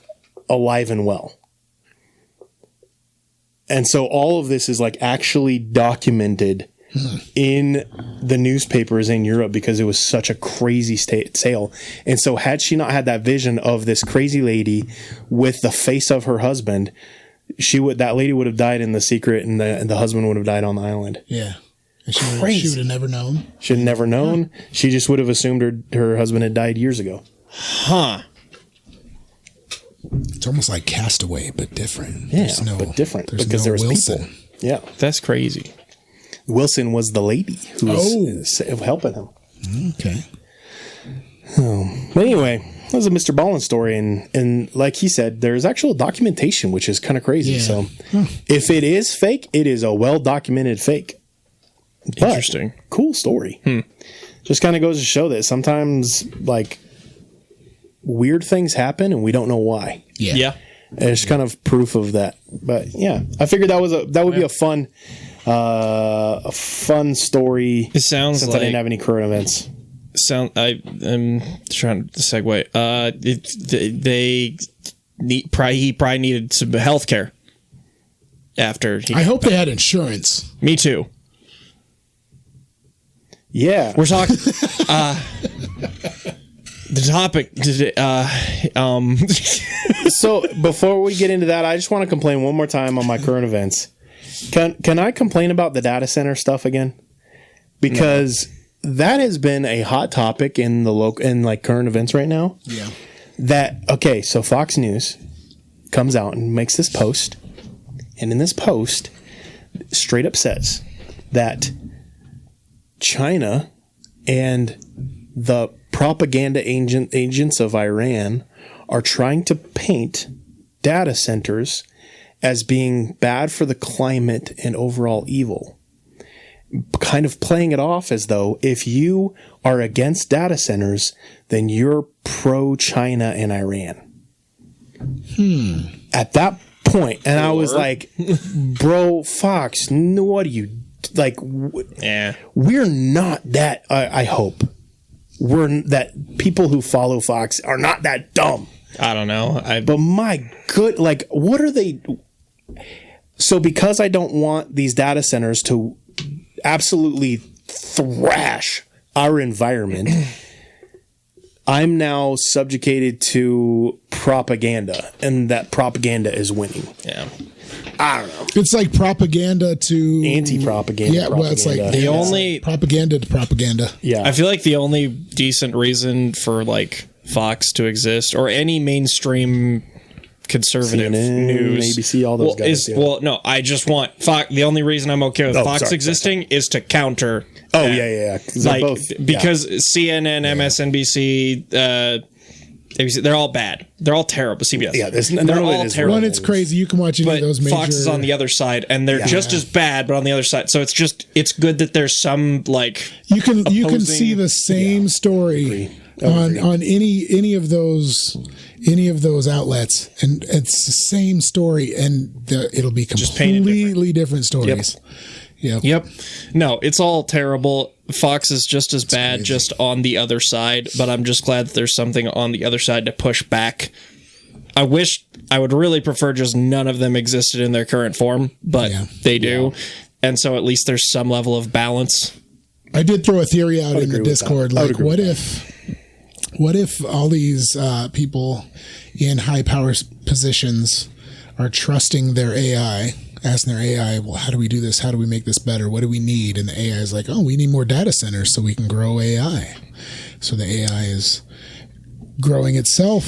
alive and well. And so all of this is like actually documented in the newspapers in Europe because it was such a crazy sale. And so had she not had that vision of this crazy lady with the face of her husband, that lady would have died in the secret, and the husband would have died on the island. Yeah. And she would have never known. She had never known. Huh. She just would have assumed her husband had died years ago. Huh. It's almost like Castaway, but different. Yeah, but different because there was Wilson. People. Yeah, that's crazy. Wilson was the lady who was helping him. Okay. But anyway, that was a Mr. Ballin story, and like he said, there's actual documentation, which is kind of crazy. Yeah. So, if it is fake, it is a well-documented fake. But interesting, cool story. Just kind of goes to show that sometimes, like, weird things happen and we don't know why. Yeah. And it's kind of proof of that. But yeah, I figured that would be a fun story. It sounds since like I didn't have any current events. I'm trying to segue. He probably needed some health care after. I hope they had insurance. Me too. Yeah, we're talking. The topic. So before we get into that, I just want to complain one more time on my current events. Can I complain about the data center stuff again? Because that has been a hot topic in like current events right now. Yeah. So Fox News comes out and makes this post, and in this post, straight up says that China and the propaganda agents of Iran are trying to paint data centers as being bad for the climate and overall evil. Kind of playing it off as though if you are against data centers, then you're pro-China and Iran. At that point, and I was like, bro, Fox, what do you, like, we're not that, I hope. That people who follow Fox are not that dumb. I don't know. But my good, like, what are they? So because I don't want these data centers to absolutely thrash our environment, I'm now subjugated to propaganda, and that propaganda is winning. Yeah. I don't know. It's like propaganda to Anti-propaganda. Yeah, well, it's like The only propaganda to propaganda. Yeah. I feel like the only decent reason for like Fox to exist or any mainstream conservative CNN, news, ABC, all those guys. no, I just want Fox. The only reation I'm okay with Fox existing is to counter. Oh, that. yeah. Like Both, because CNN, MSNBC, ABC, they're all bad. They're all terrible. CBS. Yeah, they're all terrible. One, it's crazy. You can watch any But of those major. Fox is on the other side, and they're just as bad, but on the other side. So it's good that there's some like You can opposing- see the same story on any of those outlets, and it's the same story, and it'll be completely different stories. Yep. No, it's all terrible. Fox is just as bad, crazy. just on the other side, but I'm just glad that there's something on the other side to push back. I would really prefer just none of them existed in their current form, but they do. And so at least there's some level of balance. I did throw a theory out in the Discord, like what if all these people in high power positions are trusting their AI, asking their AI, well, how do we do this? How do we make this better? What do we need? And the AI is like, oh, we need more data centers so we can grow AI. So the AI is growing itself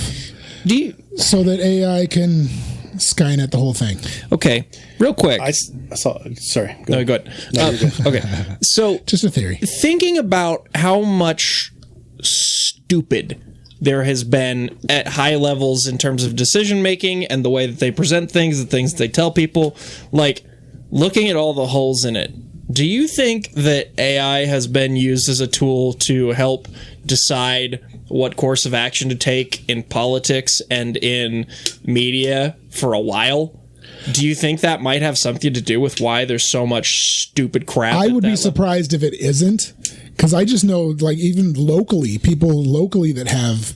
so that AI can Skynet the whole thing. Okay, real quick. I saw. Sorry. No, go ahead. Okay, so Just a theory. thinking about how much stupid there has been at high levels in terms of decision making and the way that they present things, the things that they tell people, like looking at all the holes in it. Do you think that AI has been used as a tool to help decide what course of action to take in politics and in media for a while? Do you think that might have something to do with why there's so much stupid crap? I would be surprised if it isn't, because I just know, like, even locally, people locally that have,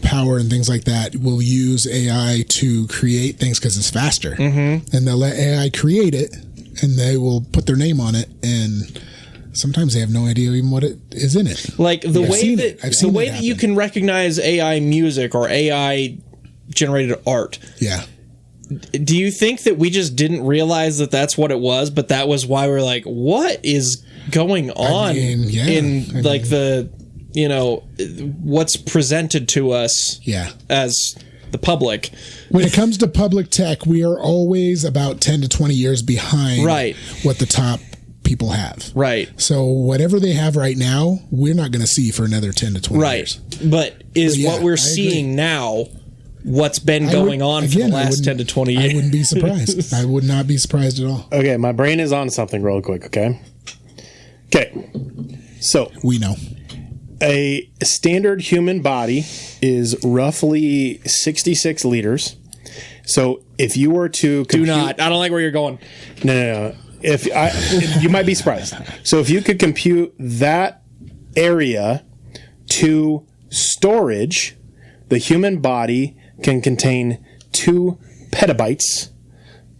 power and things like that will use AI to create things because it's faster. Mm-hmm. And they'll let AI create it, and they will put their name on it, and sometimes they have no idea even what it is in it. Like the way that you can recognize AI music or AI generated art. Yeah. Do you think that we just didn't realize that that's what it was, but that was why we're like, what is going on what's presented to us as the public? When it comes to public tech, we are always about 10 to 20 years behind what the top people have. Right. So whatever they have right now, we're not going to see for another 10 to 20 years. But what we're seeing now what's been going on for the last 10 to 20 years? I wouldn't be surprised. I would not be surprised at all. Okay, my brain is on something real quick, okay? Okay. So, we know. A standard human body is roughly 66 liters. So, if you were to compute, I don't like where you're going. No. You might be surprised. So, if you could compute that area to storage, the human body can contain 2 petabytes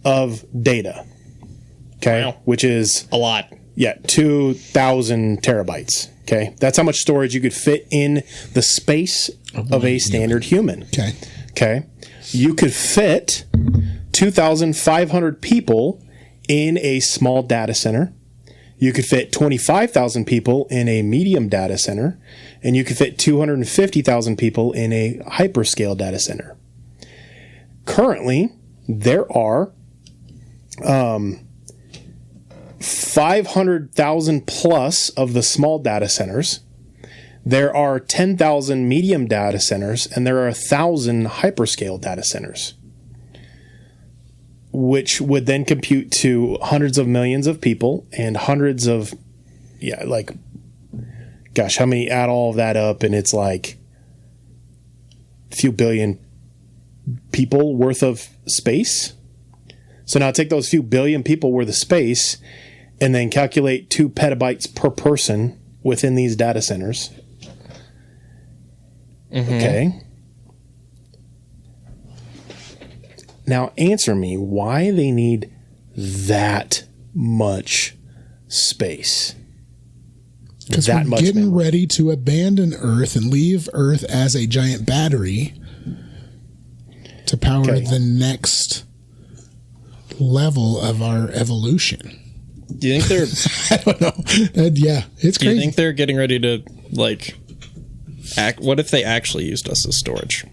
of data. Okay? Wow. Which is a lot. Yeah, 2,000 terabytes. Okay? That's how much storage you could fit in the space of a standard human. Okay? You could fit 2,500 people in a small data center. You could fit 25,000 people in a medium data center, and you could fit 250,000 people in a hyperscale data center. Currently, there are 500,000 plus of the small data centers. There are 10,000 medium data centers, and there are 1,000 hyperscale data centers, which would then compute to hundreds of millions of people and hundreds of, how many, add all of that up, and it's like a few billion people worth of space. So now take those few billion people worth of space and then calculate 2 petabytes per person within these data centers. Mm-hmm. Okay. Now answer me why they need that much space. Because that we're much getting memory. ready to abandon Earth and leave Earth as a giant battery to power Okay. the next level of our evolution. Do you think they're? I don't know. Yeah, it's Do you crazy. think they're getting ready to like? What if they actually used us as storage?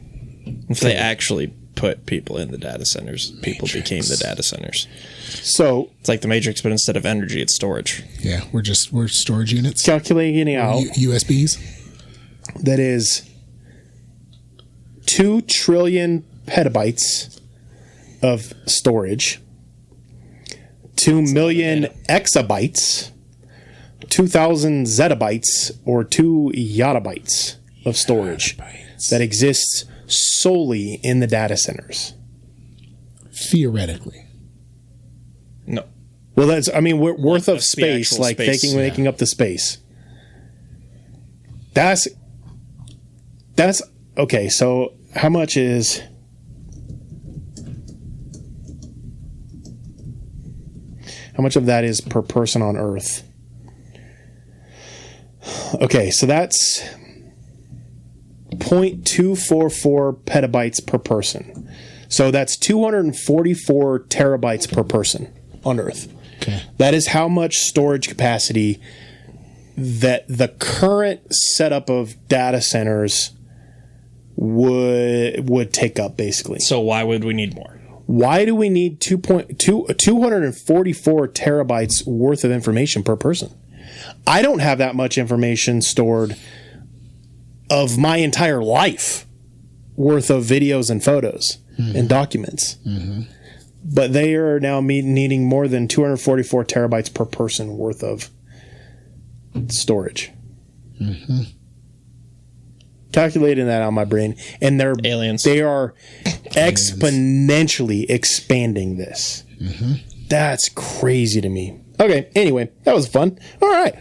If they actually put people in the data centers, people became the data centers. So It's like the Matrix, but instead of energy, it's storage. Yeah, we're storage units. calculating out USBs. that is 2 trillion petabytes of storage, 2 million exabytes, 2,000 zettabytes, or 2 yottabytes of storage that exists solely in the data centers. Theoretically. No, Well, that's, I mean, worth of That's the space, actual like space, making up the space. That's okay. So how much is of that is per person on Earth? Okay, so that's 0.244 petabytes per person. So that's 244 terabytes per person on Earth. Okay. That is how much storage capacity that the current setup of data centers would take up, basically. so why would we need more? Why do we need 244 terabytes worth of information per person? I don't have that much information stored of my entire life worth of videos and photos and documents. But they are now needing more than 244 terabytes per person worth of storage. Calculating that on my brain, and they're Aliens. They are exponentially expanding this. That's crazy to me. Okay, anyway, that was fun. All right.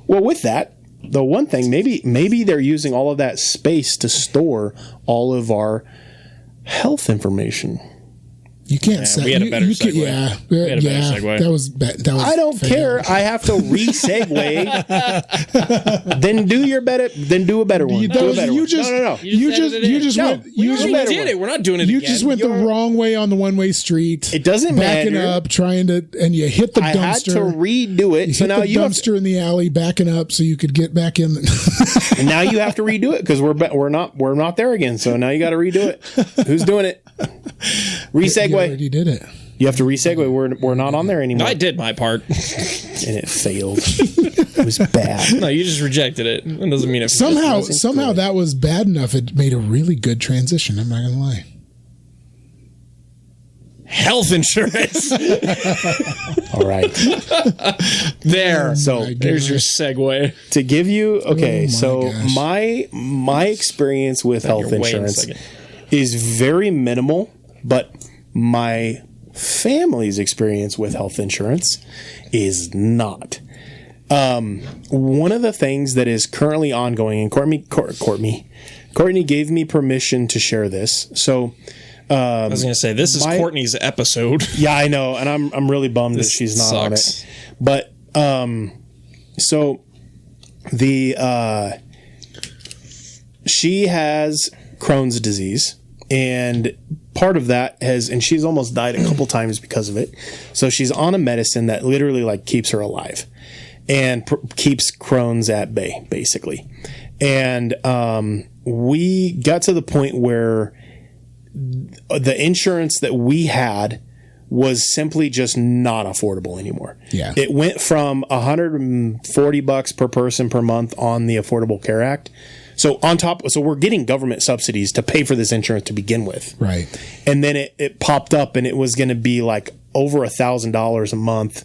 Well, with that, the one thing, maybe they're using all of that space to store all of our health information. You can't say we had a better segue. Yeah, We had a better segue. That was that was. I don't fail. care. I have to re-segue. Then do a better one. You, Do a better one. just No. you just just edited you it. just No, went we you just already went did it. We're not doing it you again. just went the You're- wrong way on the one-way street. It doesn't backing matter. up, trying to, and you hit the I had to dumpster. redo it. You So hit now the you have dumpster in the alley, backing up so you could get back in. and now you have to redo it because we're not there again. So now you got to redo it. Who's doing it? You Resegue. already did it. You have to resegue. We're not on there anymore. I did my part. And it failed. It was bad. No, you just rejected it. It doesn't mean it. Somehow that was bad enough. It made a really good transition. I'm not gonna lie. Health insurance. All right. There. So There's your segue. to give you my so gosh. my experience with health You're waiting a insurance second. is very minimal, but my family's experience with health insurance is not. One of the things that is currently ongoing, and Courtney gave me permission to share this. So I was going to say, this is Courtney's episode. yeah, I know, and I'm really bummed that This she's not on sucks. it. But so the she has Crohn's disease, and part of that and she's almost died a couple times because of it. So she's on a medicine that literally like keeps her alive and keeps Crohn's at bay, basically. And we got to the point where the insurance that we had was simply just not affordable anymore. Yeah. It went from $140 per person per month on the Affordable Care Act. So we're getting government subsidies to pay for this insurance to begin with. Right. And then it popped up and it was going to be like over $1,000 a month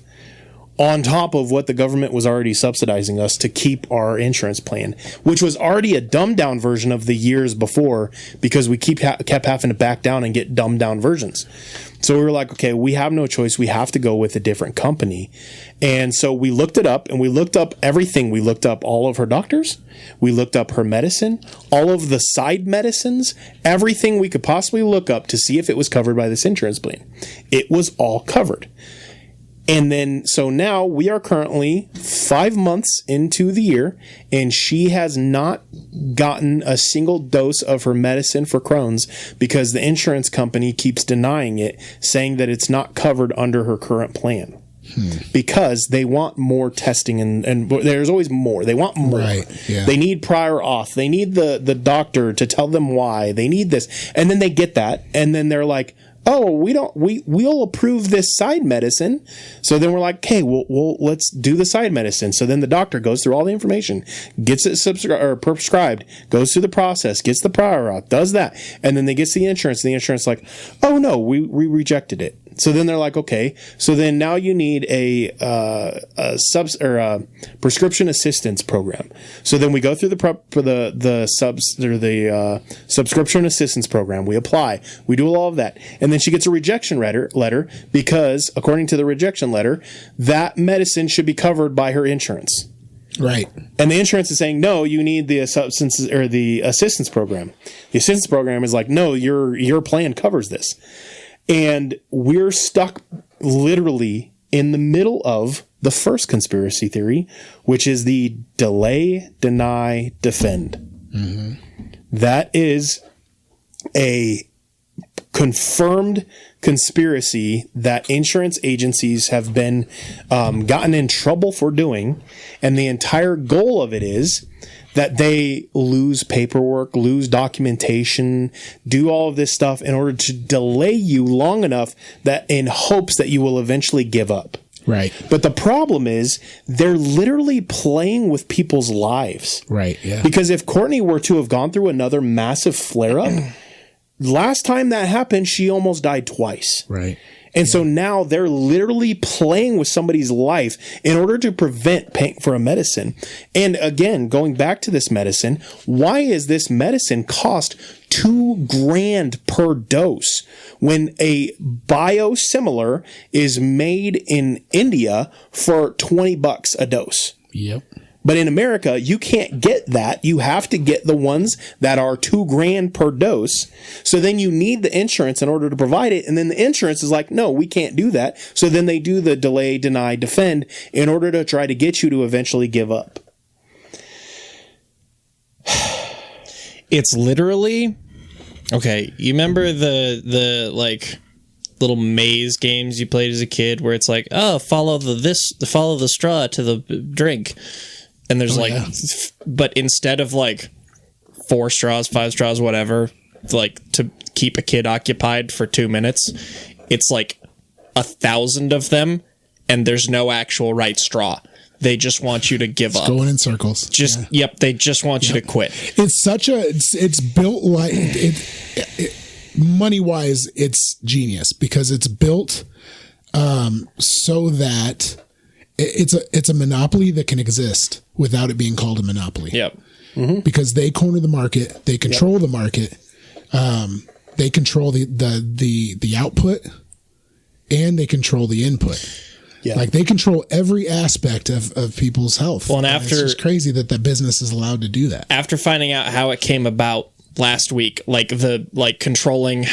on top of what the government was already subsidizing us to keep our insurance plan, which was already a dumbed down version of the years before because we kept having to back down and get dumbed down versions. So we were like, okay, we have no choice. We have to go with a different company. And so we looked it up and we looked up everything. We looked up all of her doctors. We looked up her medicine, all of the side medicines, everything we could possibly look up to see if it was covered by this insurance plan. It was all covered. And then, so now we are currently 5 months into the year, and she has not gotten a single dose of her medicine for Crohn's because the insurance company keeps denying it, saying that it's not covered under her current plan. Because they want more testing, and there's always more. They want more. Right, yeah. They need prior auth. They need the doctor to tell them why. They need this. And then they get that, and then they're like, oh, we'll approve this side medicine. So then we're like, okay, we'll let's do the side medicine. So then the doctor goes through all the information, gets it prescribed, goes through the process, gets the prior auth, does that, and then they get the insurance. And the insurance is like, oh no, we rejected it. So then they're like, okay, so then now you need a prescription assistance program. So then we go through the subscription assistance program. We apply. We do all of that. And then she gets a rejection letter because, according to the rejection letter, that medicine should be covered by her insurance. Right. And the insurance is saying, no, you need the substance or the assistance program. The assistance program is like, no, your plan covers this. And we're stuck literally in the middle of the first conspiracy theory, which is the delay, deny, defend. Mm-hmm. That is a confirmed conspiracy that insurance agencies have been gotten in trouble for doing. And the entire goal of it is that they lose paperwork, lose documentation, do all of this stuff in order to delay you long enough that in hopes that you will eventually give up. Right. But the problem is they're literally playing with people's lives. Right. Yeah. Because if Courtney were to have gone through another massive flare-up, last time that happened, she almost died twice. Right. And so now they're literally playing with somebody's life in order to prevent paying for a medicine. And again, going back to this medicine, why is this medicine cost $2,000 per dose when a biosimilar is made in India for $20 a dose? Yep. But in America, you can't get that. You have to get the ones that are $2,000 per dose. So then you need the insurance in order to provide it. And then the insurance is like, no, we can't do that. So then they do the delay, deny, defend in order to try to get you to eventually give up. It's literally, okay, you remember the like little maze games you played as a kid where it's like, oh, follow the straw to the drink. And there's but instead of like 4 straws, 5 straws, whatever, like to keep a kid occupied for 2 minutes, it's like 1,000 of them, and there's no actual right straw. They just want you to give up. Going in circles. Yep. They just want you to quit. It's it's built like money wise, it's genius because it's built so that it's a monopoly that can exist without it being called a monopoly. Yep. Mm-hmm. Because they corner the market, they control the market, they control the output, and they control the input. Yeah. Like they control every aspect of people's health. Well, and after it's just crazy that business is allowed to do that. After finding out how it came about last week, controlling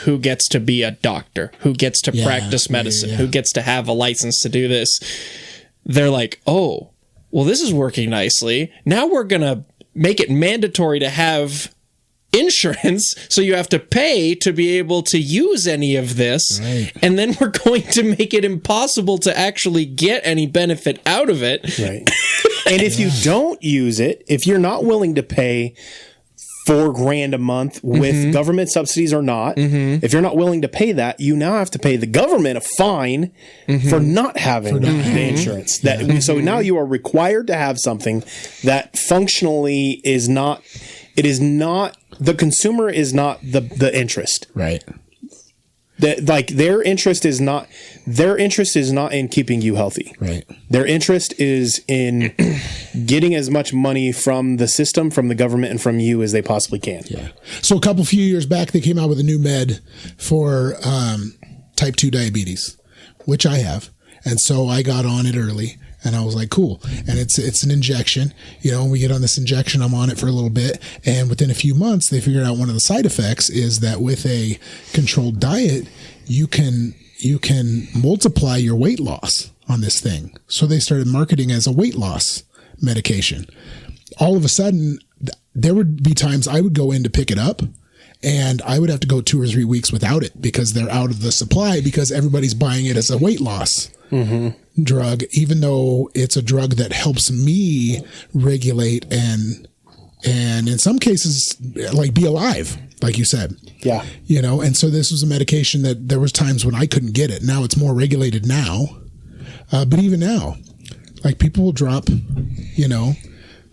who gets to be a doctor, who gets to practice medicine, who gets to have a license to do this, they're like, oh, well, this is working nicely. Now we're gonna make it mandatory to have insurance, so you have to pay to be able to use any of this, and then we're going to make it impossible to actually get any benefit out of it. Right. And if you don't use it, if you're not willing to pay $4,000 a month with government subsidies or not, if you're not willing to pay that, you now have to pay the government a fine for not having the insurance. So now you are required to have something that functionally is not. It is not. The consumer is not the interest. Right. Their interest is not in keeping you healthy. Right. Their interest is in getting as much money from the system, from the government, and from you as they possibly can. Yeah. So a few years back, they came out with a new med for type 2 diabetes, which I have. And so I got on it early. And I was like, cool. And it's an injection, we get on this injection, I'm on it for a little bit. And within a few months, they figured out one of the side effects is that with a controlled diet, you can you can multiply your weight loss on this thing. So they started marketing as a weight loss medication. All of a sudden, there would be times I would go in to pick it up and I would have to go 2 or 3 weeks without it because they're out of the supply because everybody's buying it as a weight loss drug, even though it's a drug that helps me regulate and in some cases, like, be alive, like you said. Yeah. You know, and so this was a medication that there was times when I couldn't get it. Now it's more regulated now. But even now, like, people will drop, you know,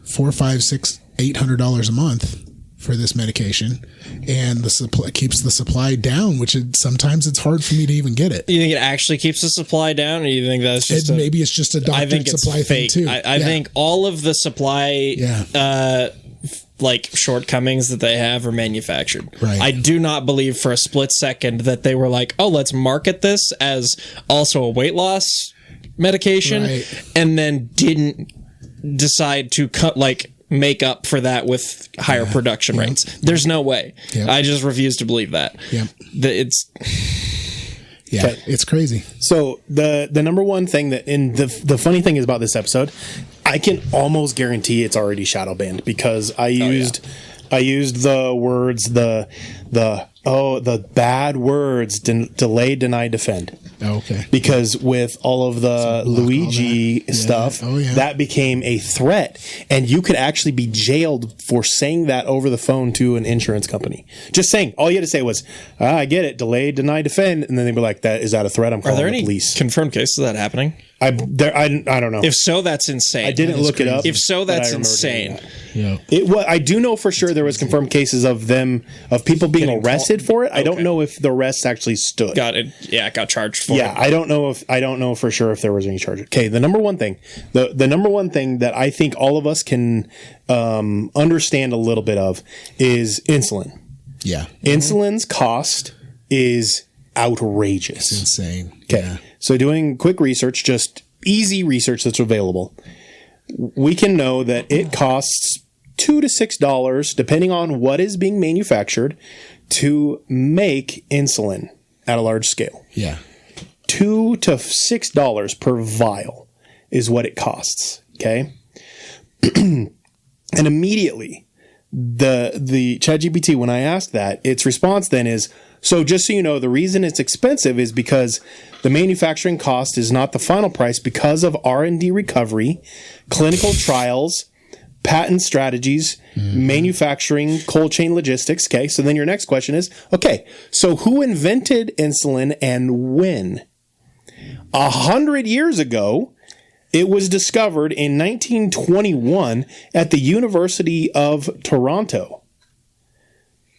$400, $500, $600, $800 a month for this medication, and the supply keeps the supply down, which sometimes it's hard for me to even get it. You think it actually keeps the supply down, or you think that's just maybe it's just a doctored supply thing too? I think all of the supply like shortcomings that they have are manufactured. Right. I do not believe for a split second that they were like, oh, let's market this as also a weight loss medication, and then didn't decide to make up for that with higher production rates. There's no way. I just refuse to believe that. It's crazy. So the number one thing that, and the funny thing is about this episode, I can almost guarantee it's already shadow banned because I used the words the bad words delay, deny, defend. Okay. Because with all of the Luigi stuff, that became a threat, and you could actually be jailed for saying that over the phone to an insurance company. Just saying, all you had to say was, "I get it, delay, deny, defend," and then they'd be like, "Is that a threat? I'm calling the police." Confirmed cases of that happening? I don't know. If so, that's insane. I didn't look it up. If so, that's insane. I do know for sure there was confirmed cases of people being arrested for it. I don't know if the arrests actually stood. Got charged for it. Yeah, I don't know for sure if there was any charge. Okay, the number one thing that I think all of us can understand a little bit of is insulin. Yeah. Insulin's cost is outrageous. It's insane. Okay. Yeah. So doing quick research, just easy research that's available, we can know that it costs $2 to $6, depending on what is being manufactured, to make insulin at a large scale. Yeah. $2 to $6 per vial is what it costs. Okay. And immediately the ChatGPT, when I asked that, its response then is, so just so you know, the reason it's expensive is because the manufacturing cost is not the final price because of R&D recovery, clinical trials, patent strategies, manufacturing, cold chain logistics. Okay, so then your next question is, okay, so who invented insulin and when? 100 years ago, it was discovered in 1921 at the University of Toronto.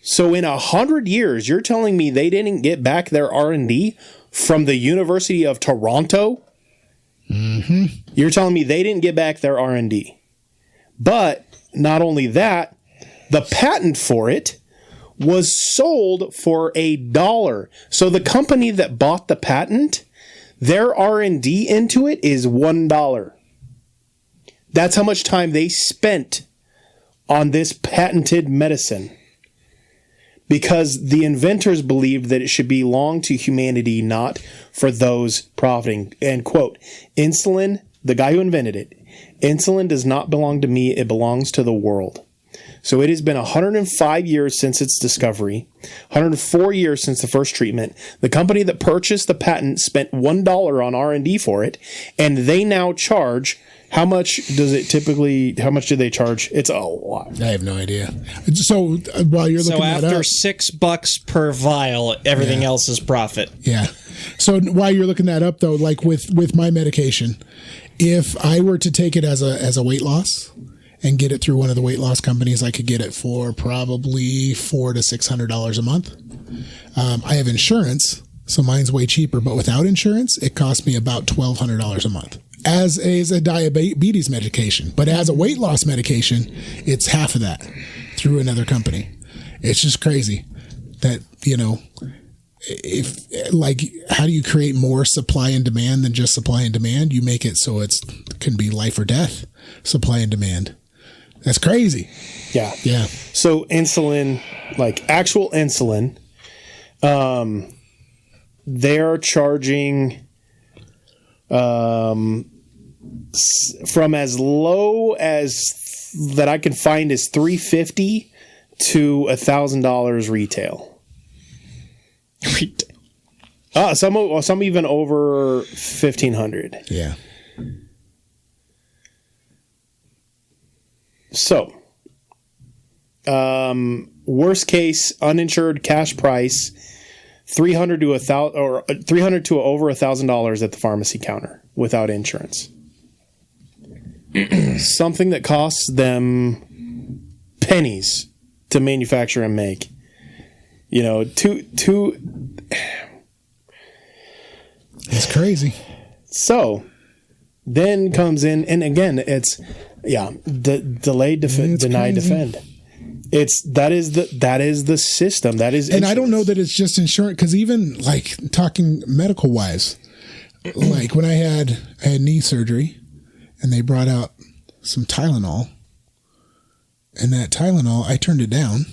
So in 100 years, you're telling me they didn't get back their R&D from the University of Toronto? Mm-hmm. You're telling me they didn't get back their R&D. But not only that, the patent for it was sold for $1. So the company that bought the patent, their R&D into it is $1. That's how much time they spent on this patented medicine. Because the inventors believed that it should belong to humanity, not for those profiting. And quote, insulin, the guy who invented it, insulin does not belong to me, it belongs to the world. So it has been 105 years since its discovery, 104 years since the first treatment. The company that purchased the patent spent $1 on R&D for it, and they now charge, how much do they charge? It's a lot. I have no idea. So while you're looking that up, after $6 per vial, everything else is profit. Yeah. So while you're looking that up, though, like with my medication, if I were to take it as a weight loss and get it through one of the weight loss companies, I could get it for probably $400 to $600 a month. I have insurance, so mine's way cheaper. But without insurance, it costs me about $1,200 a month. As a diabetes medication, but as a weight loss medication, it's half of that through another company. It's just crazy that, if how do you create more supply and demand than just supply and demand? You make it so it can be life or death supply and demand. That's crazy. Yeah. Yeah. So insulin, like actual insulin, they're charging from as low as that I can find is $350 to $1,000 retail. Some even over $1,500. Yeah. So, worst case uninsured cash price $300 to $1,000 or $300 to over $1,000 at the pharmacy counter without insurance. Something that costs them pennies to manufacture and make. You know, It's crazy. So then comes in, and again, it's delay, deny, defend. That is the system. That is, and I don't know that it's just insurance, because even like talking medical wise, like when I had knee surgery, and they brought out some Tylenol, and that Tylenol I turned it down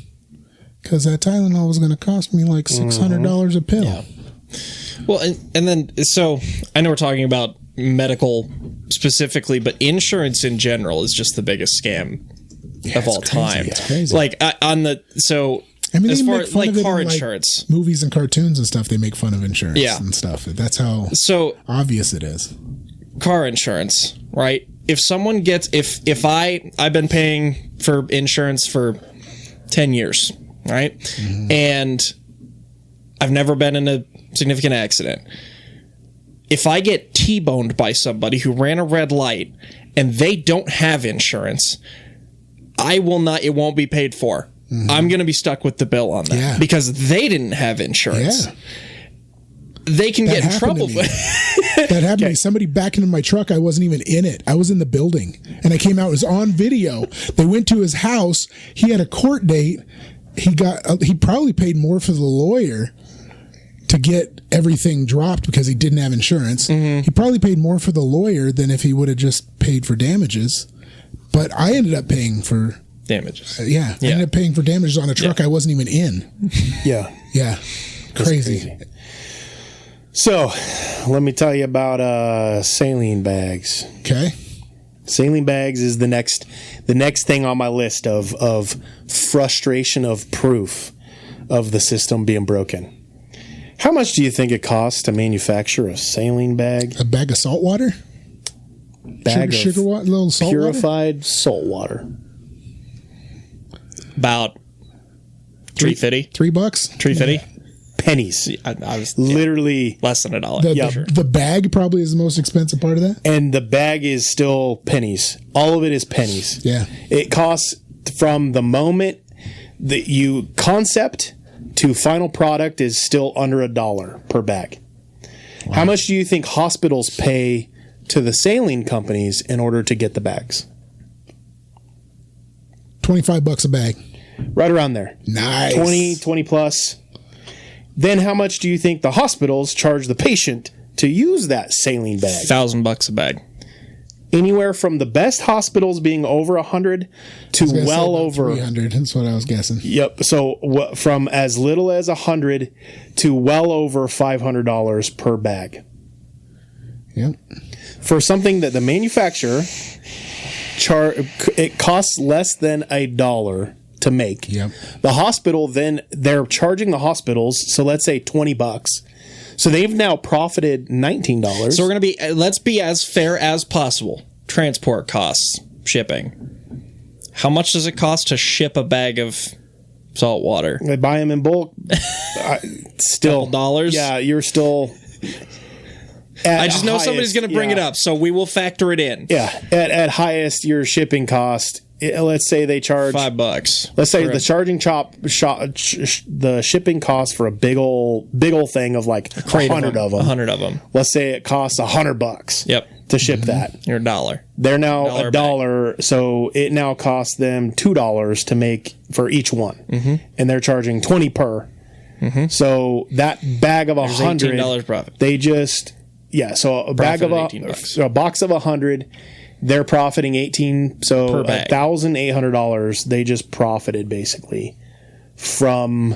because that Tylenol was going to cost me like $600 a pill. Yeah. Well, and then, so I know we're talking about medical specifically, but insurance in general is just the biggest scam of all time. It's crazy. Like as far as like car insurance, like movies and cartoons and stuff, they make fun of insurance and stuff. That's how obvious it is. Car insurance, right? If someone gets, if I've been paying for insurance for 10 years, right? Mm-hmm. And I've never been in a significant accident. If I get T-boned by somebody who ran a red light and they don't have insurance, it won't be paid for. Mm-hmm. I'm going to be stuck with the bill on that because they didn't have insurance. Yeah. They can get in trouble. That happened to me. Somebody backed into my truck. I wasn't even in it. I was in the building. And I came out. It was on video. They went to his house. He had a court date. He probably paid more for the lawyer to get everything dropped because he didn't have insurance. Mm-hmm. He probably paid more for the lawyer than if he would have just paid for damages. But I ended up paying for damages. I ended up paying for damages on a truck I wasn't even in. Yeah. Crazy. So, let me tell you about saline bags. Okay. Saline bags is the next thing on my list of frustration of proof of the system being broken. How much do you think it costs to manufacture a saline bag? A bag of salt water? Sugar water, little salt purified salt water. About $3.50. $3? $3.50. Pennies. I was literally less than $1. The bag probably is the most expensive part of that. And the bag is still pennies. All of it is pennies. Yeah. It costs from the moment that you concept to final product is still under $1 per bag. Wow. How much do you think hospitals pay to the saline companies in order to get the bags? $25 a bag. Right around there. Nice. 20 plus. Then how much do you think the hospitals charge the patient to use that saline bag? $1,000 a bag. Anywhere from the best hospitals being over 100 to well over 300. That's what I was guessing. Yep. So from as little as 100 to well over $500 per bag. Yep. For something that the manufacturer it costs less than $1 to make. Yep. The hospital then they're charging the hospitals, so let's say $20. So they've now profited $19. So let's be as fair as possible. Transport costs, shipping. How much does it cost to ship a bag of salt water? They buy them in bulk. Still $couple dollars. Yeah, you're still. I just know somebody's going to bring it up, so we will factor it in. Yeah, at highest, your shipping cost. Let's say they charge $5. Let's say the shipping cost for a big old thing of like 100 of them. 100 of them. Let's say it costs $100. Yep. To ship that. You're $1. They're now $1, so it now costs them $2 to make for each one, and they're charging 20 per. So that bag of 100, $18 profit. They just so a bag of a box of 100. They're profiting 18, so $1,800. They just profited basically from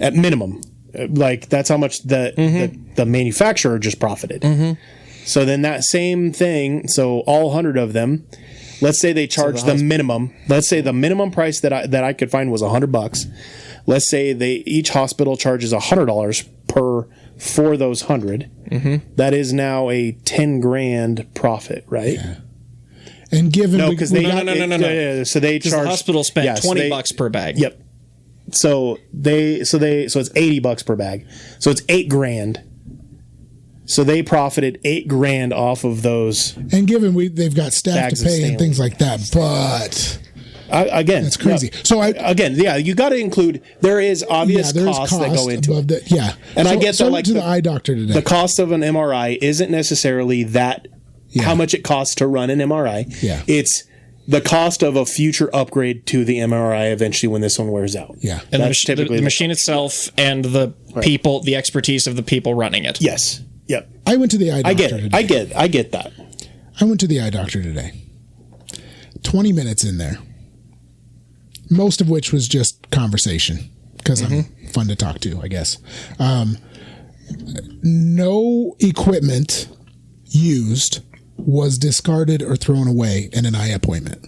at minimum Like that's how much the manufacturer just profited. So then that same thing, so all 100 of them, let's say they charge the minimum. Let's say the minimum price that I could find was $100. Let's say each hospital charges $100 for those 100. That is now a 10 grand profit, right? Yeah. And given No. So they charge, The hospital spent $20 per bag. Yep. So it's $80 per bag. So it's 8 grand. So they profited 8 grand off of those. And given they've got staff bags to of pay and Stanley. things like that, but Again, that's crazy. Yeah. So you got to include. There is obvious costs that go into it. And I get that. I went to the eye doctor today. The cost of an MRI isn't necessarily that. Yeah. How much it costs to run an MRI. Yeah. It's the cost of a future upgrade to the MRI eventually when this one wears out. Yeah. And That's typically the machine itself and the people, the expertise of the people running it. Yes. Yep. I went to the eye doctor I get it. today. I get that. I went to the eye doctor today. 20 minutes in there. Most of which was just conversation because I'm fun to talk to, I guess. No equipment used was discarded or thrown away in an eye appointment.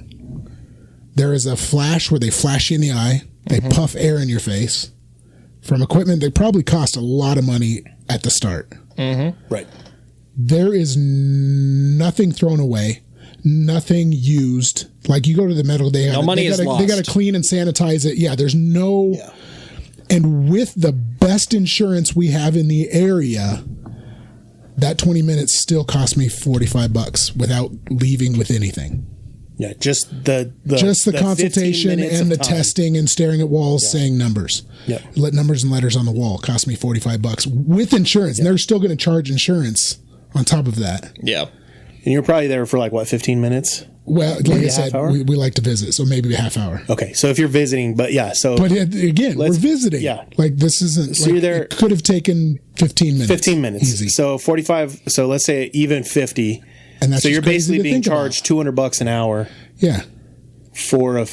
There is a flash where they flash you in the eye. They puff air in your face from equipment that probably cost a lot of money at the start. Right. There is nothing thrown away, nothing used. Like you go to the medical, they got to clean and sanitize it. Yeah, there's no. Yeah. And with the best insurance we have in the area, that 20 minutes still cost me $45 without leaving with anything. Yeah, just the consultation and the testing and staring at walls, saying numbers. Yeah, numbers and letters on the wall cost me $45 with insurance, and they're still going to charge insurance on top of that. Yeah, and you're probably there for 15 minutes. Well, like I said, we like to visit, so maybe a half hour. Okay, so if you're visiting, but again, we're visiting. Yeah, like this isn't. So you're there. It could have taken 15 minutes. 15 minutes, easy. So 45. So let's say even 50. And that's so you're basically being charged $200 an hour. Yeah. For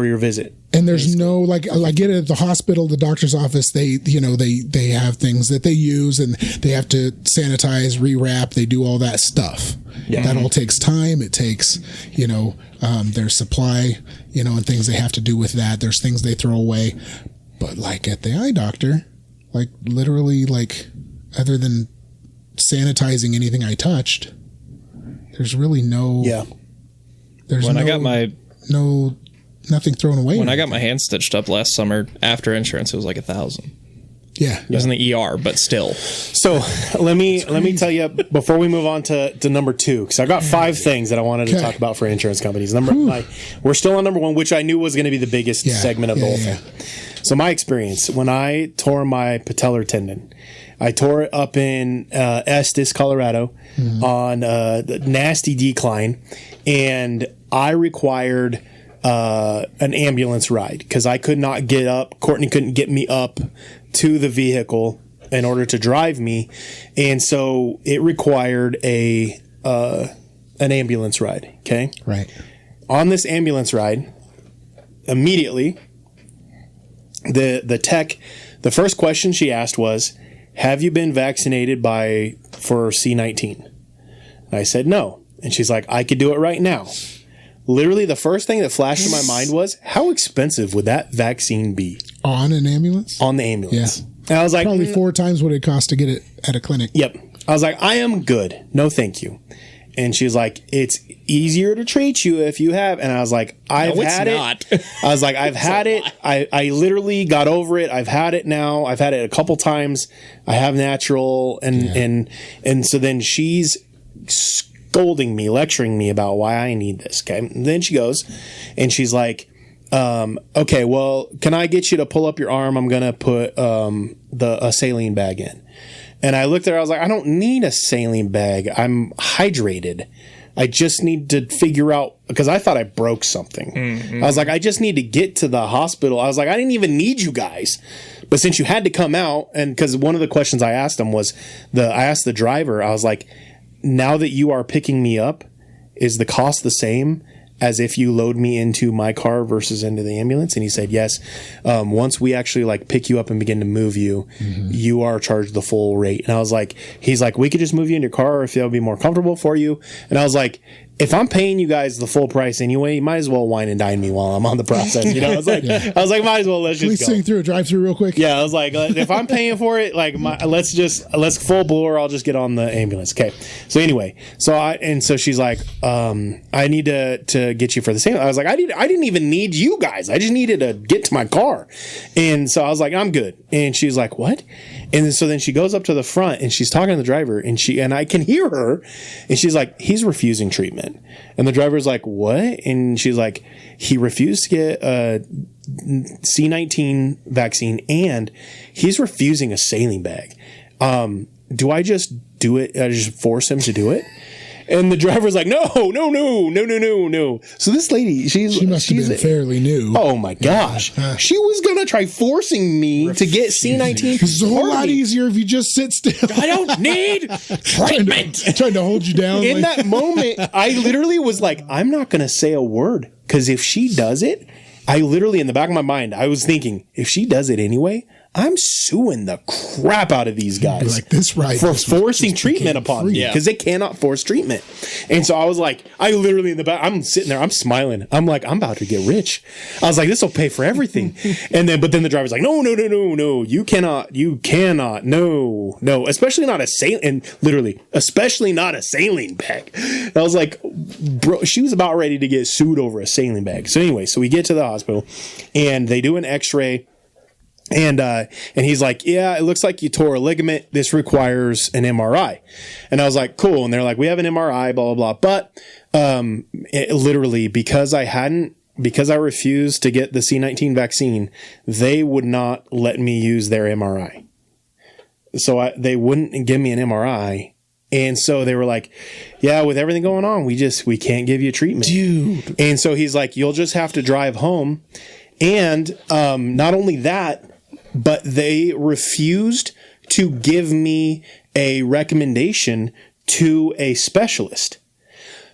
your visit. And there's no I get it at the hospital, the doctor's office. They have things that they use and they have to sanitize, rewrap. They do all that stuff. Yeah. That all takes time. It takes their supply, and things they have to do with that. There's things they throw away. But at the eye doctor, literally, other than sanitizing anything I touched, there's really no. Yeah. There's I got my nothing thrown away. When I got my hand stitched up last summer after insurance, it was $1,000. Yeah. It was in the ER, but still. So let me tell you before we move on to number 2, because I got 5 things that I wanted to talk about for insurance companies. We're still on number 1, which I knew was going to be the biggest segment of the whole thing. So my experience when I tore my patellar tendon, I tore it up in Estes, Colorado, on the nasty decline, and I required an ambulance ride because I could not get up. Courtney couldn't get me up to the vehicle in order to drive me, and so it required an ambulance ride. Okay, right. On this ambulance ride, immediately, the tech, the first question she asked was, "Have you been vaccinated for C-19?" I said no, and she's like, "I could do it right now." Literally, the first thing that flashed in my mind was, how expensive would that vaccine be? On an ambulance? On the ambulance. Yeah. And I was like... Probably 4 times what it cost to get it at a clinic. Yep. I was like, I am good. No, thank you. And she was like, it's easier to treat you if you have... And I was like, I've had it. I was like, I've had it. I literally got over it. I've had it now. I've had it a couple times. I have natural. And so then she's... scolding me, lecturing me about why I need this. Okay. And then she goes and she's like, okay, well, can I get you to pull up your arm? I'm going to put a saline bag in. And I looked at her, I was like, I don't need a saline bag. I'm hydrated. I just need to figure out, because I thought I broke something. I was like, I just need to get to the hospital. I was like, I didn't even need you guys. But since you had to come out, and because one of the questions I asked him was, I asked the driver, I was like, now that you are picking me up, is the cost the same as if you load me into my car versus into the ambulance? And he said, yes. Once we actually like pick you up and begin to move you, you are charged the full rate. And I was like, he's like, we could just move you in your car if that'll be more comfortable for you. And I was like, if I'm paying you guys the full price anyway, you might as well wine and dine me while I'm on the process. You know, I was like, might as well, let's just go. Swing through, drive through real quick. Yeah, I was like, if I'm paying for it, like, let's full bore. I'll just get on the ambulance. Okay. So anyway, so she's like, I need to get you for the same. I was like, I didn't even need you guys. I just needed to get to my car. And so I was like, I'm good. And she's like, what? And so then she goes up to the front and she's talking to the driver and I can hear her and she's like, he's refusing treatment. And the driver's like, what? And she's like, he refused to get a C-19 vaccine and he's refusing a saline bag. Do I just do it? I just force him to do it? And the driver's like, no. So this lady, she must have been fairly new. Oh my gosh. She was going to try forcing me to get C-19. It's a whole lot easier if you just sit still. I don't need treatment. Trying to hold you down. In that moment, I literally was like, I'm not going to say a word. Because if she does it, I literally, in the back of my mind, I was thinking, if she does it anyway, I'm suing the crap out of these guys like this, right? For forcing treatment upon me because they cannot force treatment. And so I was like, I literally in the back, I'm sitting there, I'm smiling. I'm like, I'm about to get rich. I was like, this will pay for everything. But then the driver's like, no, you cannot, no, especially not a saline, and literally, especially not a saline bag. And I was like, bro, she was about ready to get sued over a saline bag. So anyway, so we get to the hospital and they do an x-ray. And he's like, yeah, it looks like you tore a ligament. This requires an MRI. And I was like, cool. And they're like, we have an MRI, blah, blah, blah. But, literally because I refused to get the C-19 vaccine, they would not let me use their MRI. So they wouldn't give me an MRI. And so they were like, yeah, with everything going on, we can't give you treatment. Dude. And so he's like, you'll just have to drive home. And, not only that, but they refused to give me a recommendation to a specialist.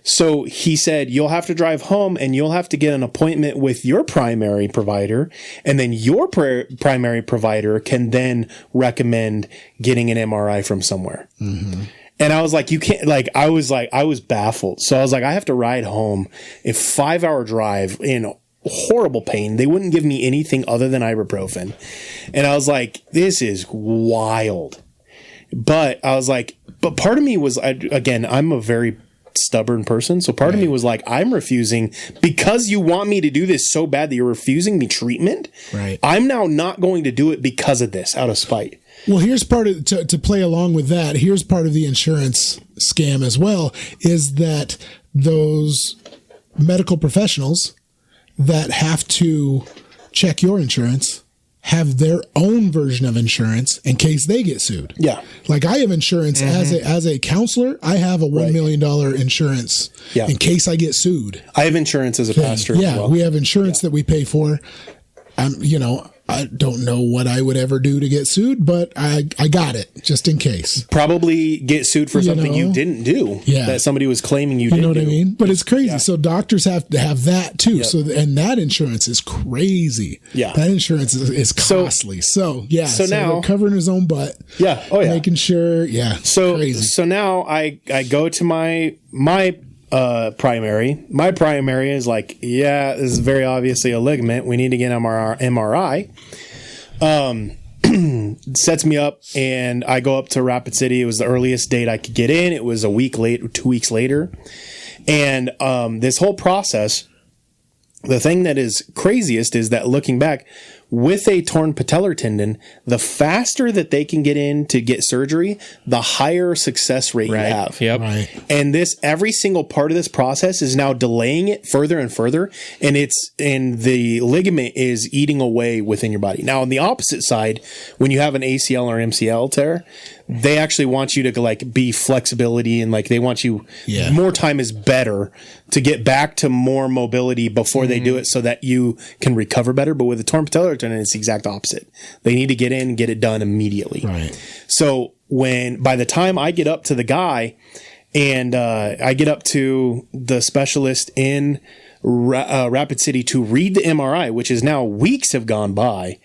So he said, you'll have to drive home and you'll have to get an appointment with your primary provider. And then your primary provider can then recommend getting an MRI from somewhere. Mm-hmm. And I was like, you can't, like, I was baffled. So I was like, I have to ride home a 5-hour drive in horrible pain. They wouldn't give me anything other than ibuprofen. And I was like, this is wild. But I was like, but part of me was, I'm a very stubborn person. So part of me was like, I'm refusing because you want me to do this so bad that you're refusing me treatment. Right. I'm now not going to do it because of this out of spite. Well, here's part of, to play along with that. Here's part of the insurance scam as well, is that those medical professionals that have to check your insurance have their own version of insurance in case they get sued. Yeah. Like I have insurance as a counselor. I have a $1 million insurance in case I get sued. I have insurance as a pastor. Yeah. As well. We have insurance that we pay for. I don't know what I would ever do to get sued, but I got it just in case. Probably get sued for something you didn't do. Yeah. That somebody was claiming you didn't do. You know what I mean? But it's crazy. Yeah. So doctors have to have that too. Yep. So, and that insurance is crazy. Yeah. That insurance is costly. So now they're covering his own butt. Yeah. Oh yeah. Making sure. Yeah. So, crazy. So now I go to my primary. My primary is like, this is very obviously a ligament. We need to get MRI. Sets me up and I go up to Rapid City. It was the earliest date I could get in. It was a week late, 2 weeks later. And this whole process, the thing that is craziest is that looking back, with a torn patellar tendon, the faster that they can get in to get surgery, the higher success rate you have. Yep. Right. And every single part of this process is now delaying it further and further. And the ligament is eating away within your body. Now, on the opposite side, when you have an ACL or MCL tear, they actually want you to like be flexibility and like they want you more time is better to get back to more mobility before they do it so that you can recover better. But with a torn patellar tendon, it's the exact opposite. They need to get in and get it done immediately. Right. So by the time I get up to the guy and I get up to the specialist in Rapid City to read the MRI, which is now weeks have gone by.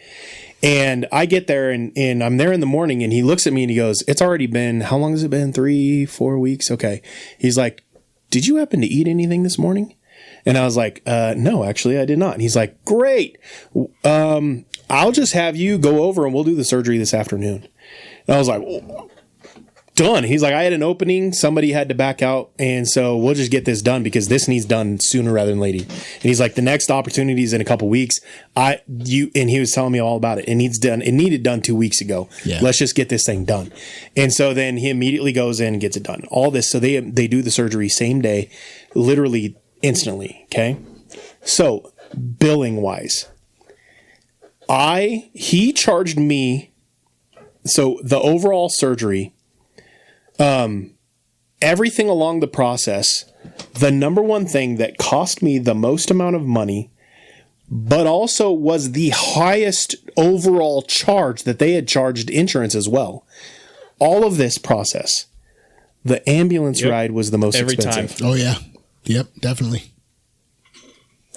And I get there and I'm there in the morning and he looks at me and he goes, it's already been, how long has it been? 3-4 weeks? Okay. He's like, did you happen to eat anything this morning? And I was like, no, actually I did not. And he's like, great. I'll just have you go over and we'll do the surgery this afternoon. And I was like, done. He's like, I had an opening. Somebody had to back out. And so we'll just get this done because this needs done sooner rather than later. And he's like, the next opportunity is in a couple weeks. And he was telling me all about it. It needed done 2 weeks ago. Yeah. Let's just get this thing done. And so then he immediately goes in and gets it done. All this. So they do the surgery same day, literally instantly. Okay. So billing wise, he charged me. So the overall surgery, everything along the process, the number one thing that cost me the most amount of money, but also was the highest overall charge that they had charged insurance as well. All of this process, the ambulance ride was the most expensive. Time. Oh yeah. Yep, definitely.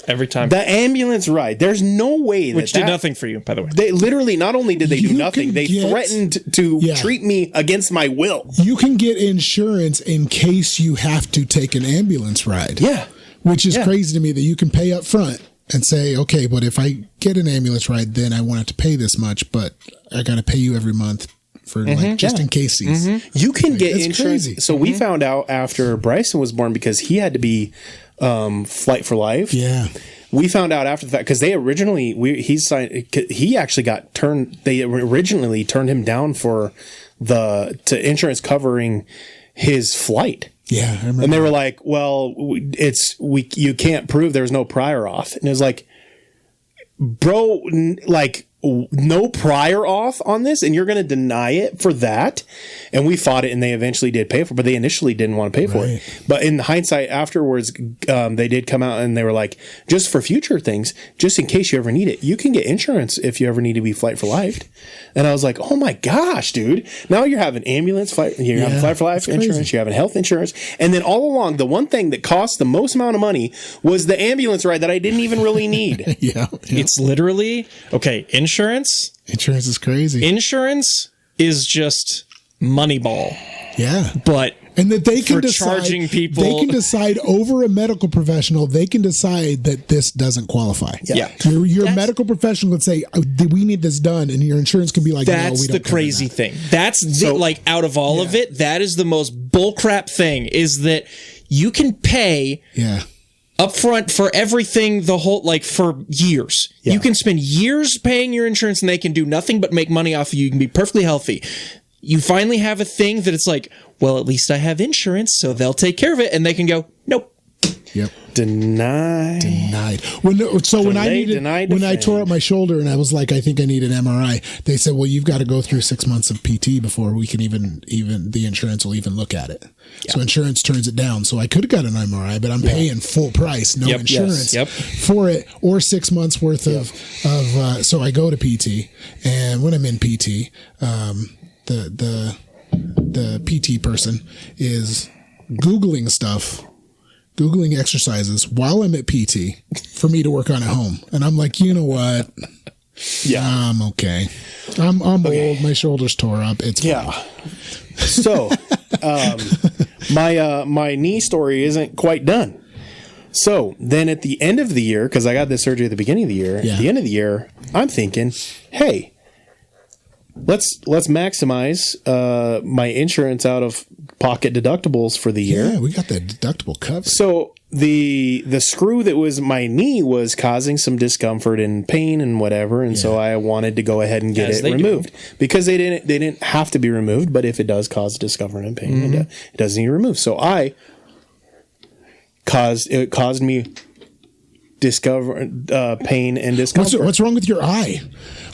Every time. The ambulance ride. There's no way that Which did nothing for you, by the way. They literally, not only did they do nothing, they threatened to treat me against my will. You can get insurance in case you have to take an ambulance ride. Yeah. Which is crazy to me that you can pay up front and say, okay, but if I get an ambulance ride, then I want it to pay this much, but I got to pay you every month for just in case. You can get insurance. Crazy. So we found out after Bryson was born because he had to be flight for life. Yeah. We found out after the fact because they originally he actually got turned. They originally turned him down for to insurance covering his flight. Yeah, I remember. And they were like, "Well, you can't prove there's no prior auth." And it was like, "Bro, like." No prior auth on this, and you're going to deny it for that. And we fought it, and they eventually did pay for it, but they initially didn't want to pay for it. But in hindsight, afterwards, they did come out and they were like, just for future things, just in case you ever need it, you can get insurance if you ever need to be flight for life. And I was like, oh my gosh, dude. Now you're having ambulance flight, you're having flight for life insurance, you're having health insurance. And then all along, the one thing that cost the most amount of money was the ambulance ride that I didn't even really need. Yeah. It's literally, okay, insurance is crazy. Insurance is just Moneyball. Yeah. But and that they can decide, charging people, they can decide over a medical professional. They can decide that this doesn't qualify. Yeah, your medical professional would say, oh, "We need this done," and your insurance can be like, "That's no, we don't the crazy thing." That's like out of all of it, that is the most bullcrap thing. Is that you can pay upfront for everything, the whole, like, for years. You can spend years paying your insurance, and they can do nothing but make money off of you. You can be perfectly healthy. You finally have a thing that it's like, well, at least I have insurance, so they'll take care of it, and they can go, nope. Yep. Denied. When I tore up my shoulder and I was like, I think I need an MRI. They said, well, you've got to go through 6 months of PT before we can even the insurance will even look at it. Yeah. So insurance turns it down. So I could have got an MRI, but I'm paying full price, no insurance for it, or 6 months worth of. So I go to PT, and when I'm in PT, the PT person is Googling stuff. Googling exercises while I'm at PT for me to work on at home. And I'm like, you know what? Yeah. I'm okay. I'm old. My shoulder's tore up. It's fine. So, my knee story isn't quite done. So then at the end of the year, because I got this surgery at the beginning of the year, at the end of the year, I'm thinking, hey, let's maximize my insurance out of pocket deductibles for the year. Yeah, we got the deductible covered. So the screw that was my knee was causing some discomfort and pain and whatever, and so I wanted to go ahead and get it removed because they didn't have to be removed, but if it does cause discomfort and pain, it does need to be removed. So it caused me pain and discomfort. What's wrong with your eye?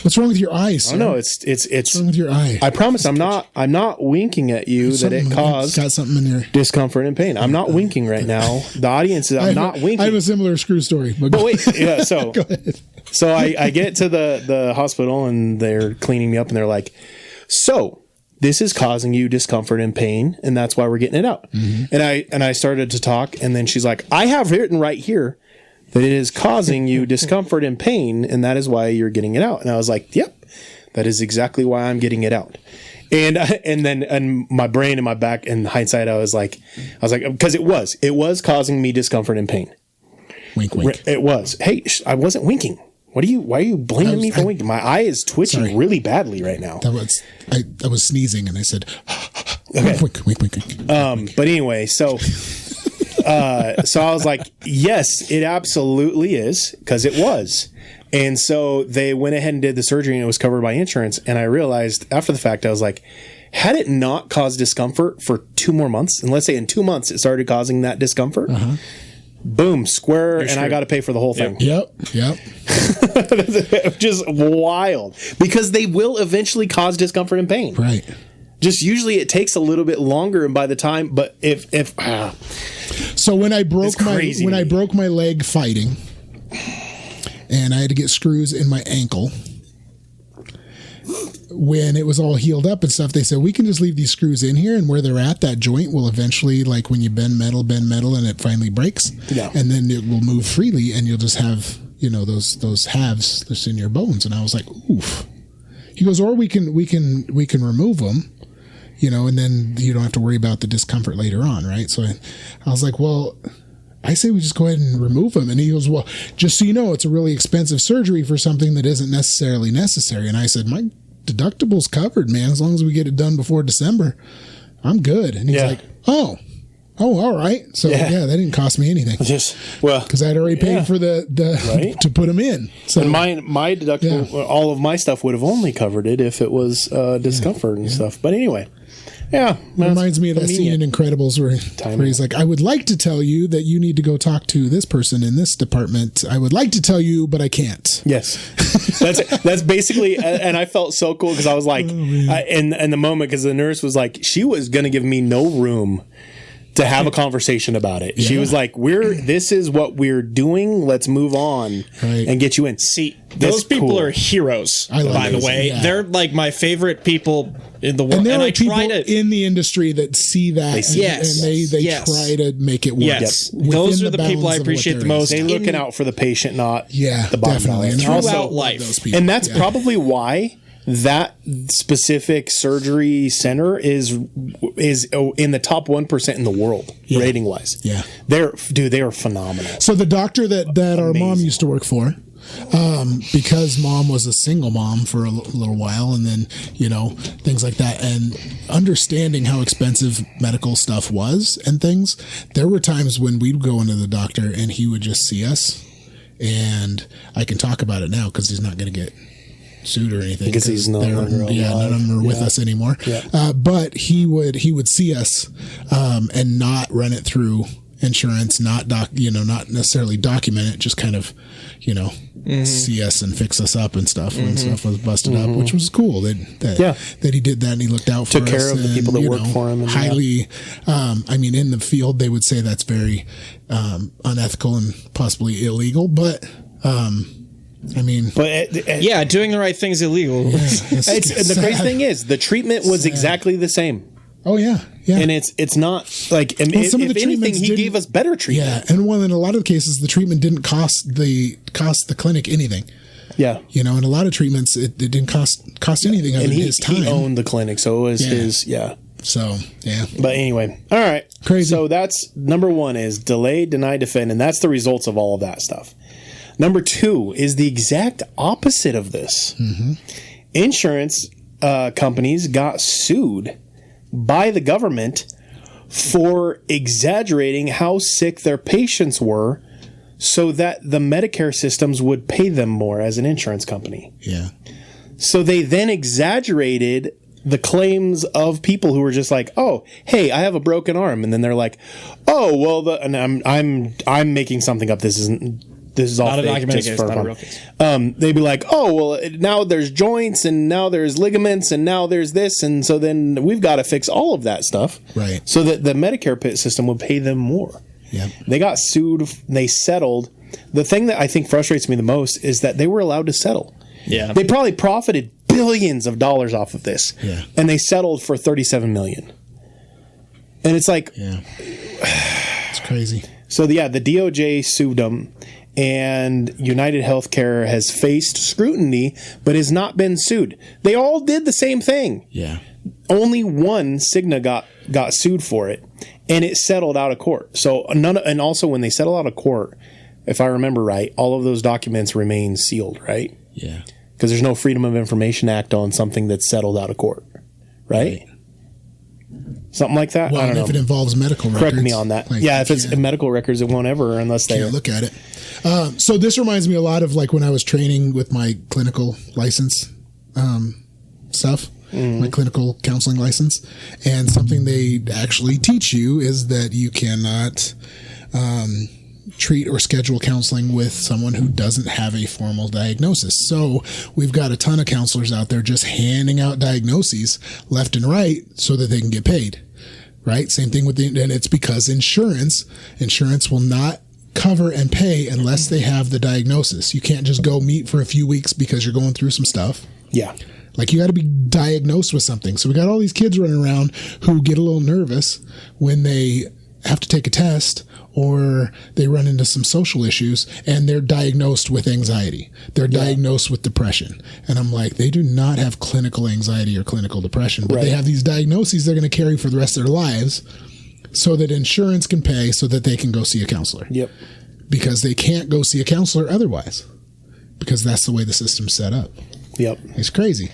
What's wrong with your eyes? Oh no, it's what's wrong with your eye? I promise I'm not winking at you that it caused got something in your discomfort and pain. I'm not winking right now. The audience is I'm not winking. I have a similar screw story. But wait, so go ahead. So I get to the hospital and they're cleaning me up and they're like, so this is causing you discomfort and pain, and that's why we're getting it out. And I started to talk, and then she's like, I have written right here that it is causing you discomfort and pain, and that is why you're getting it out. And I was like, yep, that is exactly why I'm getting it out. And then my brain and my back, in hindsight, I was like, because it was causing me discomfort and pain. Wink, wink. It was. Hey, I wasn't winking. Why are you blaming me for winking? My eye is twitching really badly right now. I was sneezing and I said, okay. Wink, wink, wink, wink. But anyway, so I was like, yes, it absolutely is, because it was. And so they went ahead and did the surgery, and it was covered by insurance. And I realized after the fact, I was like, had it not caused discomfort for 2 more months, and let's say in 2 months it started causing that discomfort, boom, square, and I got to pay for the whole thing. Yep. Just wild, because they will eventually cause discomfort and pain. Right. Just usually it takes a little bit longer, and by the time, but so when I broke my leg fighting, and I had to get screws in my ankle, when it was all healed up and stuff, they said, we can just leave these screws in here, and where they're at, that joint will eventually, like when you bend metal, and it finally breaks. Yeah. And then it will move freely, and you'll just have, those halves that's in your bones. And I was like, oof. He goes, or we can remove them, and then you don't have to worry about the discomfort later on, right? So I was like, well, I say we just go ahead and remove them. And he goes, well, just so you know, it's a really expensive surgery for something that isn't necessarily necessary. And I said, my deductible's covered, man. As long as we get it done before December, I'm good. And he's like, oh, all right. So that didn't cost me anything. Because I'd already paid for the to put them in. So and my deductible, all of my stuff would have only covered it if it was discomfort and stuff. But anyway. Yeah. It reminds me of that scene in Incredibles where he's like, I would like to tell you that you need to go talk to this person in this department. I would like to tell you, but I can't. Yes. That's basically, and I felt so cool because I was like, in the moment, because the nurse was like, she was going to give me no room to have a conversation about it. Yeah. She was like, this is what we're doing. Let's move on and get you in. See, those people are heroes, by the way. Yeah. They're like my favorite people in the world. And there are people in the industry that see that and they try to make it work. Yes. Those are the people I appreciate the most. They're looking out for the patient, not the bottom definitely. line. Throughout life. And that's probably why that specific surgery center is in the top 1% in the world rating wise. Yeah, they are phenomenal. So the doctor that our mom used to work for, because mom was a single mom for a little while, and then things like that, and understanding how expensive medical stuff was and things, there were times when we'd go into the doctor and he would just see us, and I can talk about it now because he's not going to get sued or anything because he's no longer alive. None of them are with us anymore. But he would see us and not run it through insurance, not necessarily document it, just kind of see us and fix us up and stuff when stuff was busted up, which was cool that he did that and he looked out for us. Took care of the people that worked for him. And highly, in the field they would say that's very unethical and possibly illegal, but doing the right thing is illegal. Yeah, the crazy thing is the treatment was exactly the same. Oh yeah. And it's not like, and if anything, he gave us better treatment. Yeah, and in a lot of cases, the treatment didn't cost the clinic anything. Yeah, in a lot of treatments, it didn't cost anything other than his time. He owned the clinic, so it was his. Yeah. So But anyway, all right. Crazy. So that's number 1 is delay, deny, defend, and that's the results of all of that stuff. Number 2 is the exact opposite of this. Insurance companies got sued by the government for exaggerating how sick their patients were so that the Medicare systems would pay them more as an insurance company. Yeah. So they then exaggerated the claims of people who were just like, oh, hey, I have a broken arm. And then they're like, oh, well, and I'm making something up. This is all not fake, a documented case, not a real case. They'd be like, oh, well, now there's joints and now there's ligaments and now there's this. And so then we've got to fix all of that stuff. Right. So that the Medicare system would pay them more. Yeah. They got sued. They settled. The thing that I think frustrates me the most is that they were allowed to settle. Yeah. They probably profited billions of dollars off of this. Yeah. And they settled for $37 million. And it's like, it's crazy. So the DOJ sued them. and United Healthcare has faced scrutiny but has not been sued. They all did the same thing. Yeah. Only one, Cigna, got sued for it, and it settled out of court. So and also when they settle out of court, if I remember right, all of those documents remain sealed, right? Yeah. Because there's no Freedom of Information Act on something that's settled out of court, right? Something like that. Well, I don't know. if it involves medical records. Correct me on that. Like, yeah, if it's medical records, it won't ever unless they can't look at it. So this reminds me a lot of like when I was training with my clinical license stuff, my clinical counseling license, and something they actually teach you is that you cannot treat or schedule counseling with someone who doesn't have a formal diagnosis. So we've got a ton of counselors out there just handing out diagnoses left and right so that they can get paid. Right? Same thing with and it's because insurance will not cover and pay unless they have the diagnosis. You can't just go meet for a few weeks because you're going through some stuff. Yeah. Like you got to be diagnosed with something. So we got all these kids running around who get a little nervous when they have to take a test or they run into some social issues and they're diagnosed with anxiety. They're diagnosed with depression. And I'm like, they do not have clinical anxiety or clinical depression, but they have these diagnoses they're going to carry for the rest of their lives so that insurance can pay so that they can go see a counselor. Yep. Because they can't go see a counselor otherwise because that's the way the system's set up. Yep. It's crazy.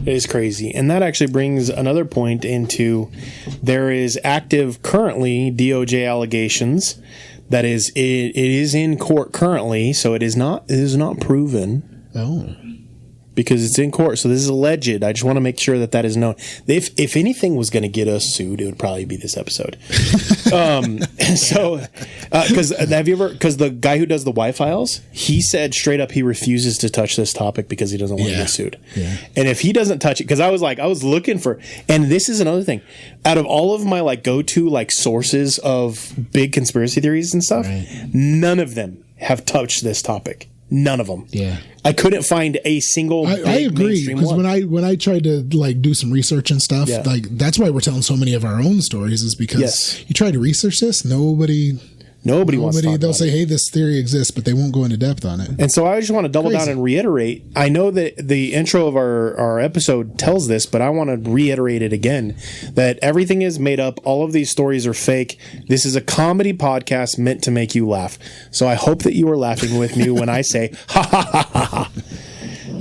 It is crazy. And that actually brings another point into there is active currently DOJ allegations that is it is in court currently, so it is not proven. Oh. Because it's in court. So this is alleged. I just want to make sure that is known. If anything was going to get us sued, it would probably be this episode. Because the guy who does the Y-Files, he said straight up he refuses to touch this topic because he doesn't want to get sued. Yeah. And if he doesn't touch it, because I was looking for, and this is another thing, out of all of my like go-to like sources of big conspiracy theories and stuff, none of them have touched this topic. None of them. Yeah, I couldn't find a single. I agree because when I tried to like do some research and stuff, like that's why we're telling so many of our own stories is because you try to research this, nobody wants to talk they'll say, hey, this theory exists, but they won't go into depth on it. And so I just want to double down and reiterate. I know that the intro of our episode tells this, but I want to reiterate it again, that everything is made up. All of these stories are fake. This is a comedy podcast meant to make you laugh. So I hope that you are laughing with me when I say, ha, ha, ha, ha, ha.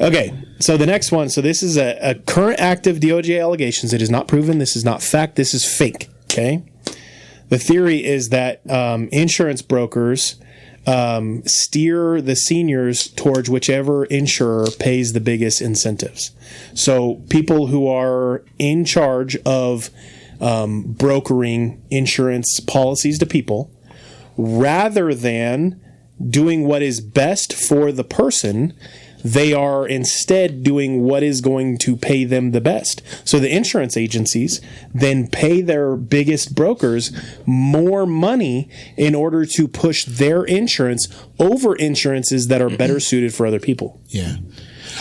Okay, so the next one. So this is a current active DOJ allegations. It is not proven. This is not fact. This is fake. Okay? The theory is that insurance brokers steer the seniors towards whichever insurer pays the biggest incentives. So people who are in charge of brokering insurance policies to people, rather than doing what is best for the person, they are instead doing what is going to pay them the best. So the insurance agencies then pay their biggest brokers more money in order to push their insurance over insurances that are better suited for other people. Yeah.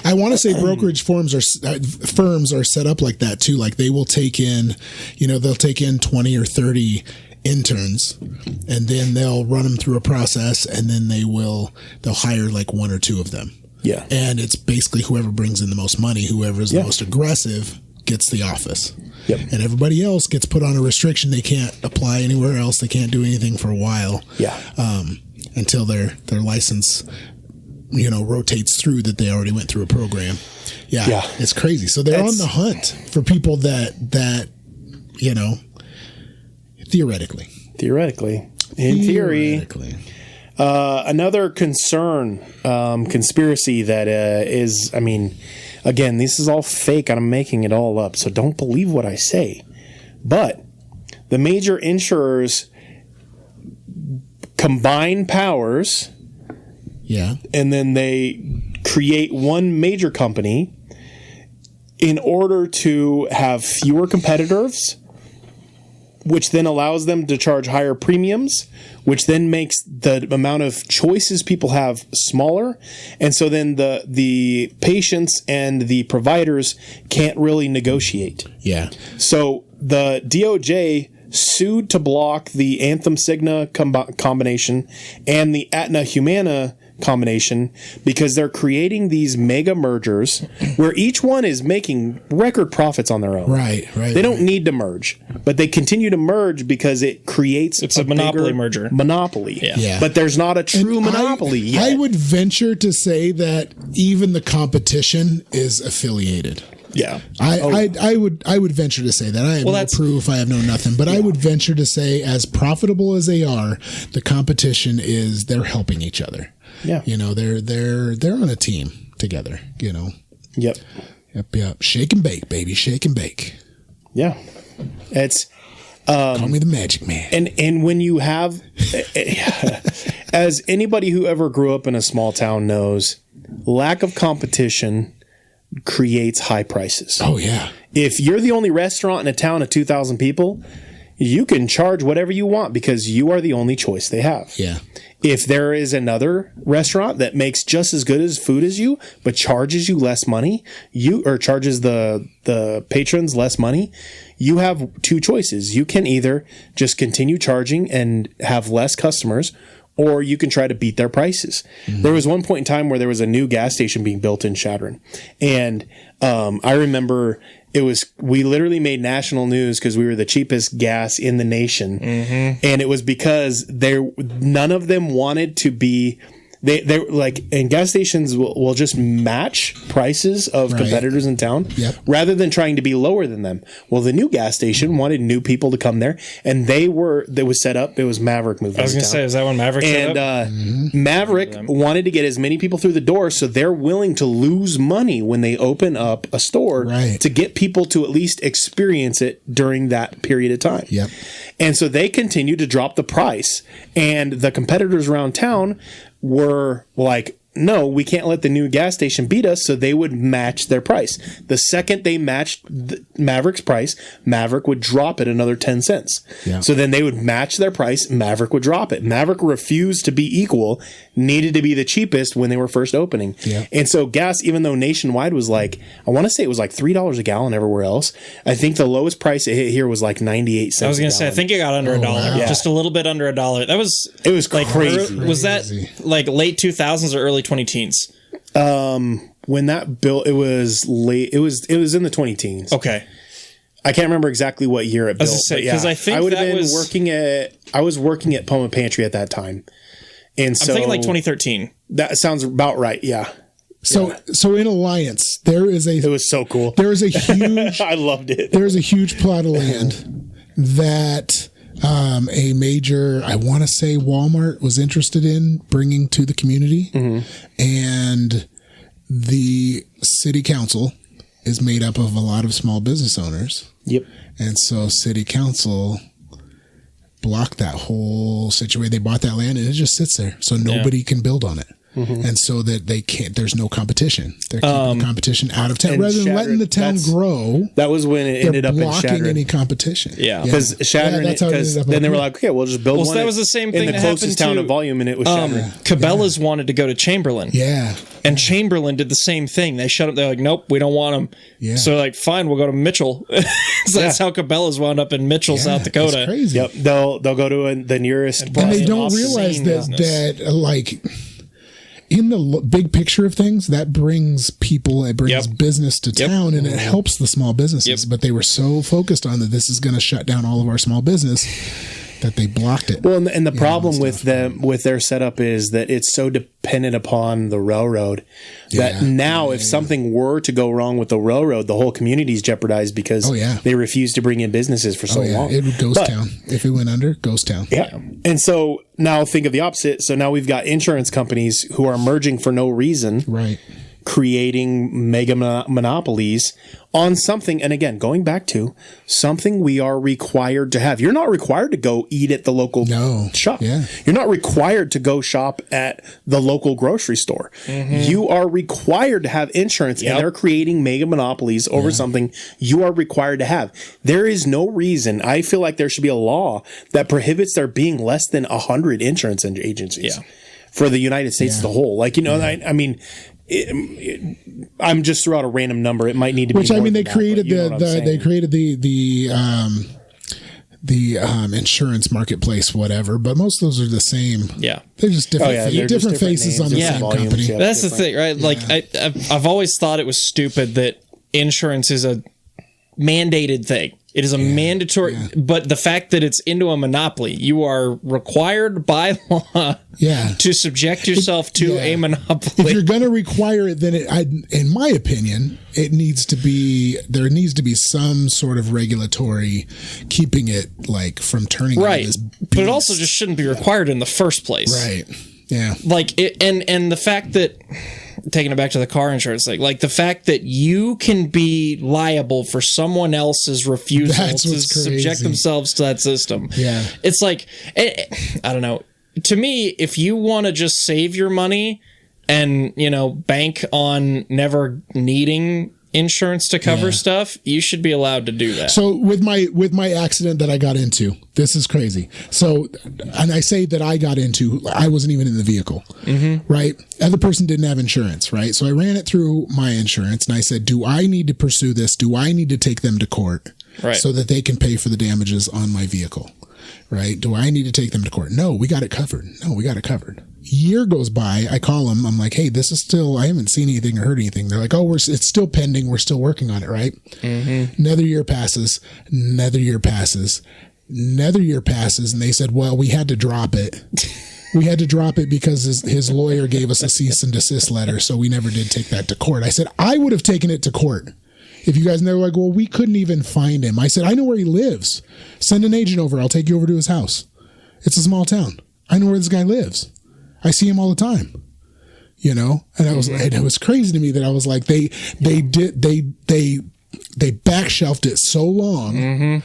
I want to say brokerage firms are set up like that too. Like they will take in, they'll take in 20 or 30 interns and then they'll run them through a process and then they'll hire like one or two of them. Yeah. And it's basically whoever brings in the most money, whoever is the most aggressive gets the office. Yep. And everybody else gets put on a restriction. They can't apply anywhere else. They can't do anything for a while. Yeah. Until their license, rotates through that they already went through a program. Yeah. It's crazy. So they're on the hunt for people that theoretically. In theory. Another conspiracy that is, again, this is all fake. I'm making it all up, so don't believe what I say. But the major insurers combine powers, and then they create one major company in order to have fewer competitors, which then allows them to charge higher premiums, which then makes the amount of choices people have smaller. And so then the patients and the providers can't really negotiate. Yeah. So the DOJ sued to block the Anthem Cigna combination and the Aetna Humana combination because they're creating these mega mergers where each one is making record profits on their own. Right. They don't need to merge, but they continue to merge because it creates a monopoly merger. Monopoly. Yeah. But there's not a true monopoly yet. I would venture to say that even the competition is affiliated. Yeah. I would venture to say that. I have no proof. I have no nothing. But I would venture to say, as profitable as they are, the competition is they're helping each other. Yeah. You know, they're on a team together, you know. Yep. Yep. Shake and bake, baby. Shake and bake. Yeah. It's call me the magic man. And when you have as anybody who ever grew up in a small town knows, lack of competition creates high prices. Oh yeah. If you're the only restaurant in a town of 2,000 people, you can charge whatever you want because you are the only choice they have. Yeah. If there is another restaurant that makes just as good as food as you, but charges you less money, charges the patrons less money, you have two choices. You can either just continue charging and have less customers, or you can try to beat their prices. Mm-hmm. There was one point in time where there was a new gas station being built in Chadron. And I remember we literally made national news because we were the cheapest gas in the nation. Mm-hmm. And it was because none of them wanted to be... They like, and gas stations will just match prices of competitors in town rather than trying to be lower than them. Well, the new gas station wanted new people to come there, and they was set up. It was Maverick moved. I was going to say, is that when Maverick set up? Maverick wanted to get as many people through the door, so they're willing to lose money when they open up a store to get people to at least experience it during that period of time. Yep. And so they continue to drop the price, and the competitors around town were like, no, we can't let the new gas station beat us, so they would match their price. The second they matched Maverick's price, Maverick would drop it another 10 cents. Yeah. So then they would match their price, Maverick would drop it. Maverick refused to be equal, needed to be the cheapest when they were first opening. Yeah. And so gas, even though nationwide was like, I want to say it was like $3 a gallon everywhere else, I think the lowest price it hit here was like 98 cents. I was going to say, I think it got under $1. Wow. Yeah. Just a little bit under $1. It was like crazy. Was that like late 2000s or early 2010s? When that built, it was late. It was in the 2010s. Okay. I can't remember exactly what year it built. Because I think I would have been working at Poma Pantry at that time. And so I'm thinking like 2013. That sounds about right. Yeah. So in Alliance, it was so cool. There is a huge, I loved it. There's a huge plot of land that a major, I want to say Walmart, was interested in bringing to the community. Mm-hmm. And the city council is made up of a lot of small business owners. Yep. And so city council blocked that whole situation. They bought that land and it just sits there. So nobody can build on it. Mm-hmm. And so that they can't, there's no competition. They're keeping the competition out of town rather than letting the town grow. That was when it ended up in Chadron. Blocking any competition. Yeah. Because Chadron, because then they were like, okay, we'll just build one. Well, that was the same thing in the closest town of volume, and it was Chadron. Cabela's wanted to go to Chamberlain. Yeah. And Chamberlain did the same thing. They shut up. They're like, nope, we don't want them. Yeah. So like, fine, we'll go to Mitchell. So that's how Cabela's wound up in Mitchell, South Dakota. That's crazy. Yep. They'll go to the nearest. And they don't realize that like, in the big picture of things, that brings people, it brings business to town, and it helps the small businesses. But they were so focused on that this is going to shut down all of our small business that they blocked it. Well, and the problem with them, with their setup, is that it's so dependent upon the railroad that now if something were to go wrong with the railroad, the whole community is jeopardized because they refuse to bring in businesses for so long. It would ghost town. If it went under, ghost town. Yeah. And so now think of the opposite. So now we've got insurance companies who are merging for no reason. Right. Creating mega monopolies on something, and again, going back to something we are required to have. You're not required to go eat at the local shop. Yeah. You're not required to go shop at the local grocery store. Mm-hmm. You are required to have insurance, and they're creating mega monopolies over something you are required to have. There is no reason. I feel like there should be a law that prohibits there being less than 100 insurance agencies for the United States as a whole. Like, you know, I mean, I'm just throw out a random number. It might need to be. Which I mean, they created they created insurance marketplace, whatever. But most of those are the same. Yeah. They're just different, they're different just faces on the names, same volumes, company. yeah. That's the different. thing, right? Like I've always thought it was stupid that insurance is a mandated thing. It is a mandatory, but the fact that it's into a monopoly, you are required by law to subject yourself to a monopoly. If you're going to require it, then in my opinion, there needs to be some sort of regulatory keeping it like from turning into Right. this But it also just shouldn't be required in the first place. Right. Yeah. Like it, and the fact that, taking it back to the car insurance thing, like the fact that you can be liable for someone else's refusal That's to what's subject crazy. themselves to that system. Yeah. It's like, I don't know. To me, if you want to just save your money and, bank on never needing insurance to cover stuff, you should be allowed to do that. So with my accident that I got into, this is crazy. So, and I say that I got into, I wasn't even in the vehicle, right? Other person didn't have insurance, right? So I ran it through my insurance and I said, do I need to pursue this? Do I need to take them to court so that they can pay for the damages on my vehicle? Right? Do I need to take them to court? No, we got it covered. Year goes by. I call them. I'm like, hey, this is still, I haven't seen anything or heard anything. They're like, oh, it's still pending. We're still working on it. Right. Another year passes. And they said, well, we had to drop it. We had to drop it because his lawyer gave us a cease and desist letter. So we never did take that to court. I said, I would have taken it to court. If you guys never like, well, we couldn't even find him. I said, I know where he lives. Send an agent over. I'll take you over to his house. It's a small town. I know where this guy lives. I see him all the time. And it was crazy to me that I was like, they backshelved it so long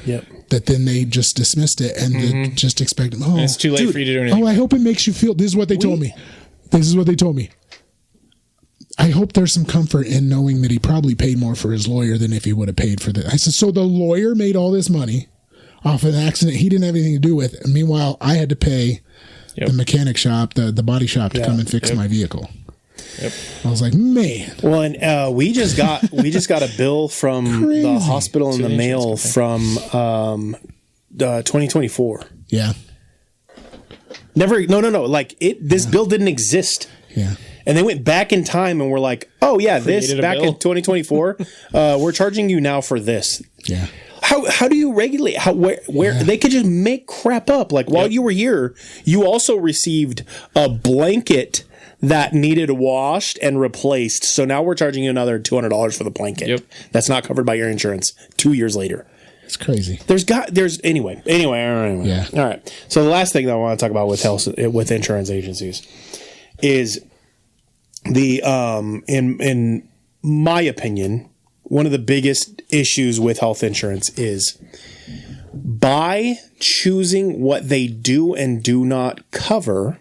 that then they just dismissed it and just expected, it's too late for you to do anything. Oh, I hope it makes you feel, this is what they told me. I hope there's some comfort in knowing that he probably paid more for his lawyer than if he would have paid for this. I said, so the lawyer made all this money off an accident he didn't have anything to do with. And meanwhile, I had to pay the mechanic shop, the body shop to come and fix my vehicle. I was like, man. Well, and we just got a bill from the hospital in the mail from 2024. Yeah. No. Like this bill didn't exist. Yeah. And they went back in time and were like, oh yeah, this back in 2024, we're charging you now for this. Yeah. How do you regulate? Where they could just make crap up? Like while you were here, you also received a blanket that needed washed and replaced. So now we're charging you another $200 for the blanket. Yep. That's not covered by your insurance 2 years later. It's crazy. Anyway. Yeah. All right. So the last thing that I want to talk about with insurance agencies is in my opinion, one of the biggest issues with health insurance is by choosing what they do and do not cover,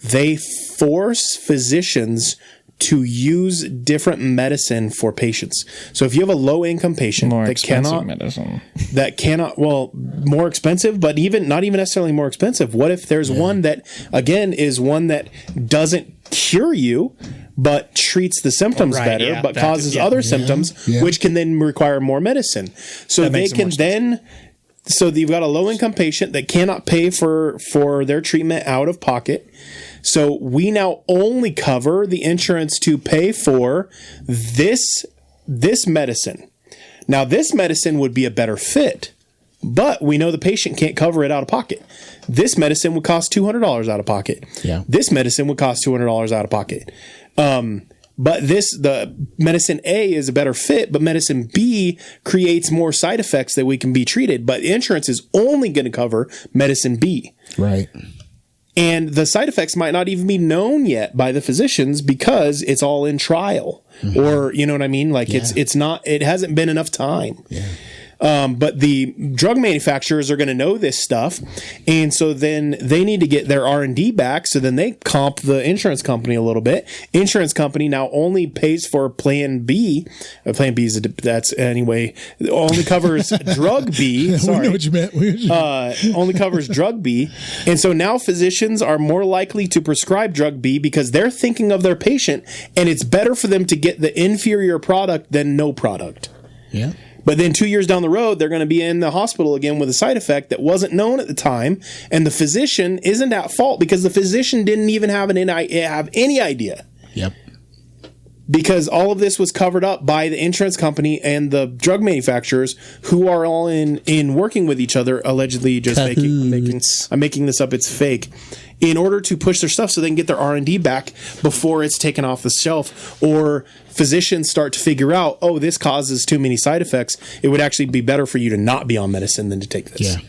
they force physicians to use different medicine for patients. So if you have a low income patient more expensive medicine, more expensive, but not even necessarily more expensive. What if there's one that again is one that doesn't cure you, but treats the symptoms better, but causes other symptoms, which can then require more medicine. So they can then, so you've got a low income patient that cannot pay for their treatment out of pocket. So we now only cover the insurance to pay for this medicine. Now this medicine would be a better fit, but we know the patient can't cover it out of pocket. This medicine would cost $200 out of pocket. Yeah. This medicine would cost $200 out of pocket. But the medicine A is a better fit, but medicine B creates more side effects that we can be treated. But insurance is only going to cover medicine B. Right. And the side effects might not even be known yet by the physicians because it's all in trial, or you know what I mean? Like it hasn't been enough time. Yeah. But the drug manufacturers are going to know this stuff, and so then they need to get their R&D back. So then they comp the insurance company a little bit. Insurance company now only pays for Plan B. Plan B is only covers drug B. Sorry, we know what you meant. Only covers drug B, and so now physicians are more likely to prescribe drug B because they're thinking of their patient, and it's better for them to get the inferior product than no product. Yeah. But then 2 years down the road, they're going to be in the hospital again with a side effect that wasn't known at the time. And the physician isn't at fault because the physician didn't even have any idea. Yep. Because all of this was covered up by the insurance company and the drug manufacturers, who are all in working with each other, allegedly just I'm making this up, it's fake, in order to push their stuff so they can get their R&D back before it's taken off the shelf, or physicians start to figure out, oh, this causes too many side effects. It would actually be better for you to not be on medicine than to take this. Yeah.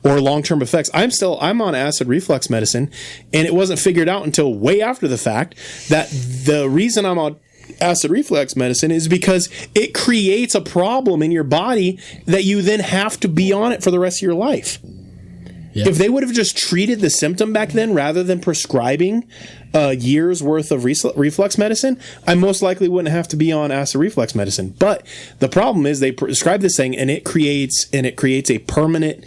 Or long-term effects. I'm on acid reflux medicine, and it wasn't figured out until way after the fact that the reason I'm on acid reflux medicine is because it creates a problem in your body that you then have to be on it for the rest of your life. Yep. If they would have just treated the symptom back then rather than prescribing years worth of reflux medicine, I most likely wouldn't have to be on acid reflux medicine. But the problem is they prescribe this thing, and it creates a permanent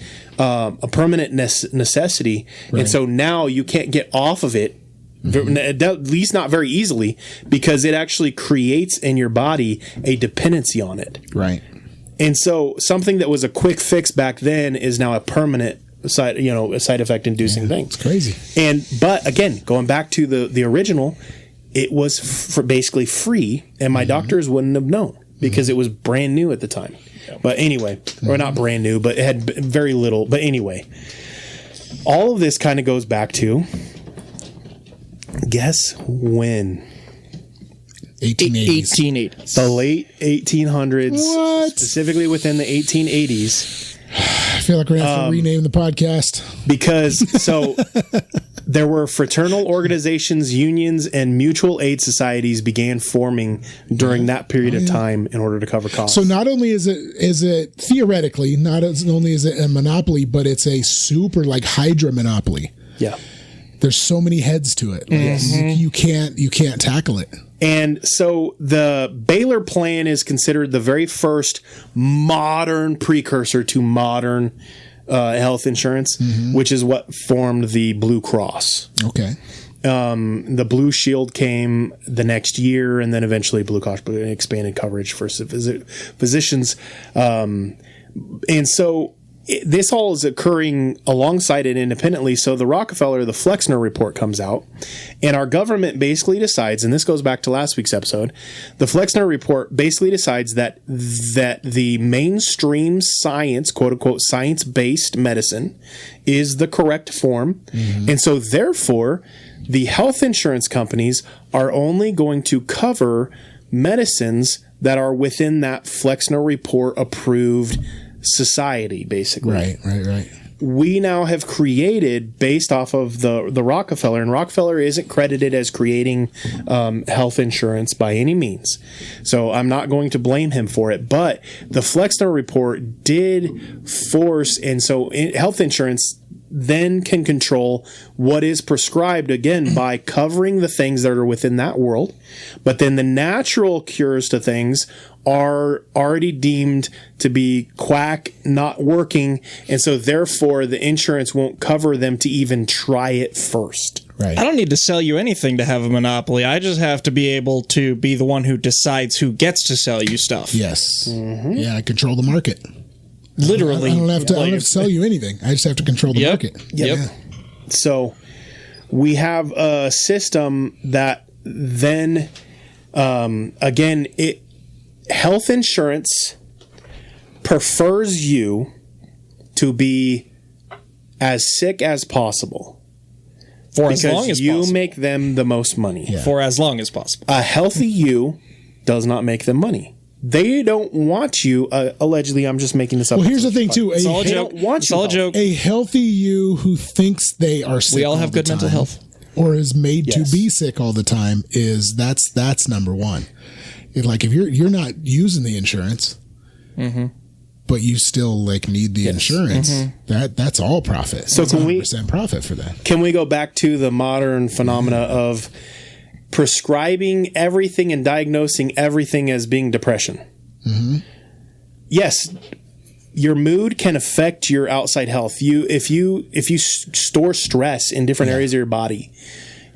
necessity. Right. And so now you can't get off of it. At least not very easily, because it actually creates in your body a dependency on it. Right. And so something that was a quick fix back then is now a permanent a side effect inducing thing. It's crazy. But again, going back to the original, it was basically free, and my doctors wouldn't have known because it was brand new at the time. But anyway, or not brand new, but it had very little. But anyway, all of this kind of goes back to, guess when? 1880s. The late 1800s. What? Specifically within the 1880s. I feel like we're going to have to rename the podcast. Because, there were fraternal organizations, unions, and mutual aid societies began forming during that period of time in order to cover costs. So not only is it theoretically, not only is it a monopoly, but it's a super like Hydra monopoly. Yeah. There's so many heads to it. Like, you can't tackle it. And so the Baylor Plan is considered the very first modern precursor to modern health insurance, which is what formed the Blue Cross. Okay. The Blue Shield came the next year, and then eventually Blue Cross expanded coverage for physicians. And so this all is occurring alongside it independently. So the Flexner report comes out, and our government basically decides, and this goes back to last week's episode, the Flexner report basically decides that the mainstream science, quote unquote, science-based medicine is the correct form. And so therefore, the health insurance companies are only going to cover medicines that are within that Flexner report approved society, basically. Right. We now have created, based off of the Rockefeller, and Rockefeller isn't credited as creating health insurance by any means, so I'm not going to blame him for it, but the Flexner report did force, and so health insurance then can control what is prescribed, again, by covering the things that are within that world. But then the natural cures to things are already deemed to be quack, not working, and so therefore the insurance won't cover them to even try it first. Right. I don't need to sell you anything to have a monopoly. I just have to be able to be the one who decides who gets to sell you stuff. Yes. Yeah, I control the market. Literally. I don't have to sell you anything. I just have to control the market. Yep. Yeah. So we have a system that then, again, health insurance prefers you to be as sick as possible. For as long as you possible. make them the most money. Yeah. For as long as possible. A healthy you does not make them money. They don't want you. Allegedly, I'm just making this up. Well, here's the thing, too. It's all a joke. It's all a joke. A healthy you who thinks they are sick. We all have good mental health. Or is made to be sick all the time. That's number one. Like if you're not using the insurance, but you still need the insurance, that's all profit. So can 100% profit for that. Can we go back to the modern phenomena of prescribing everything and diagnosing everything as being depression? Yes, your mood can affect your outside health. If you store stress in different areas of your body,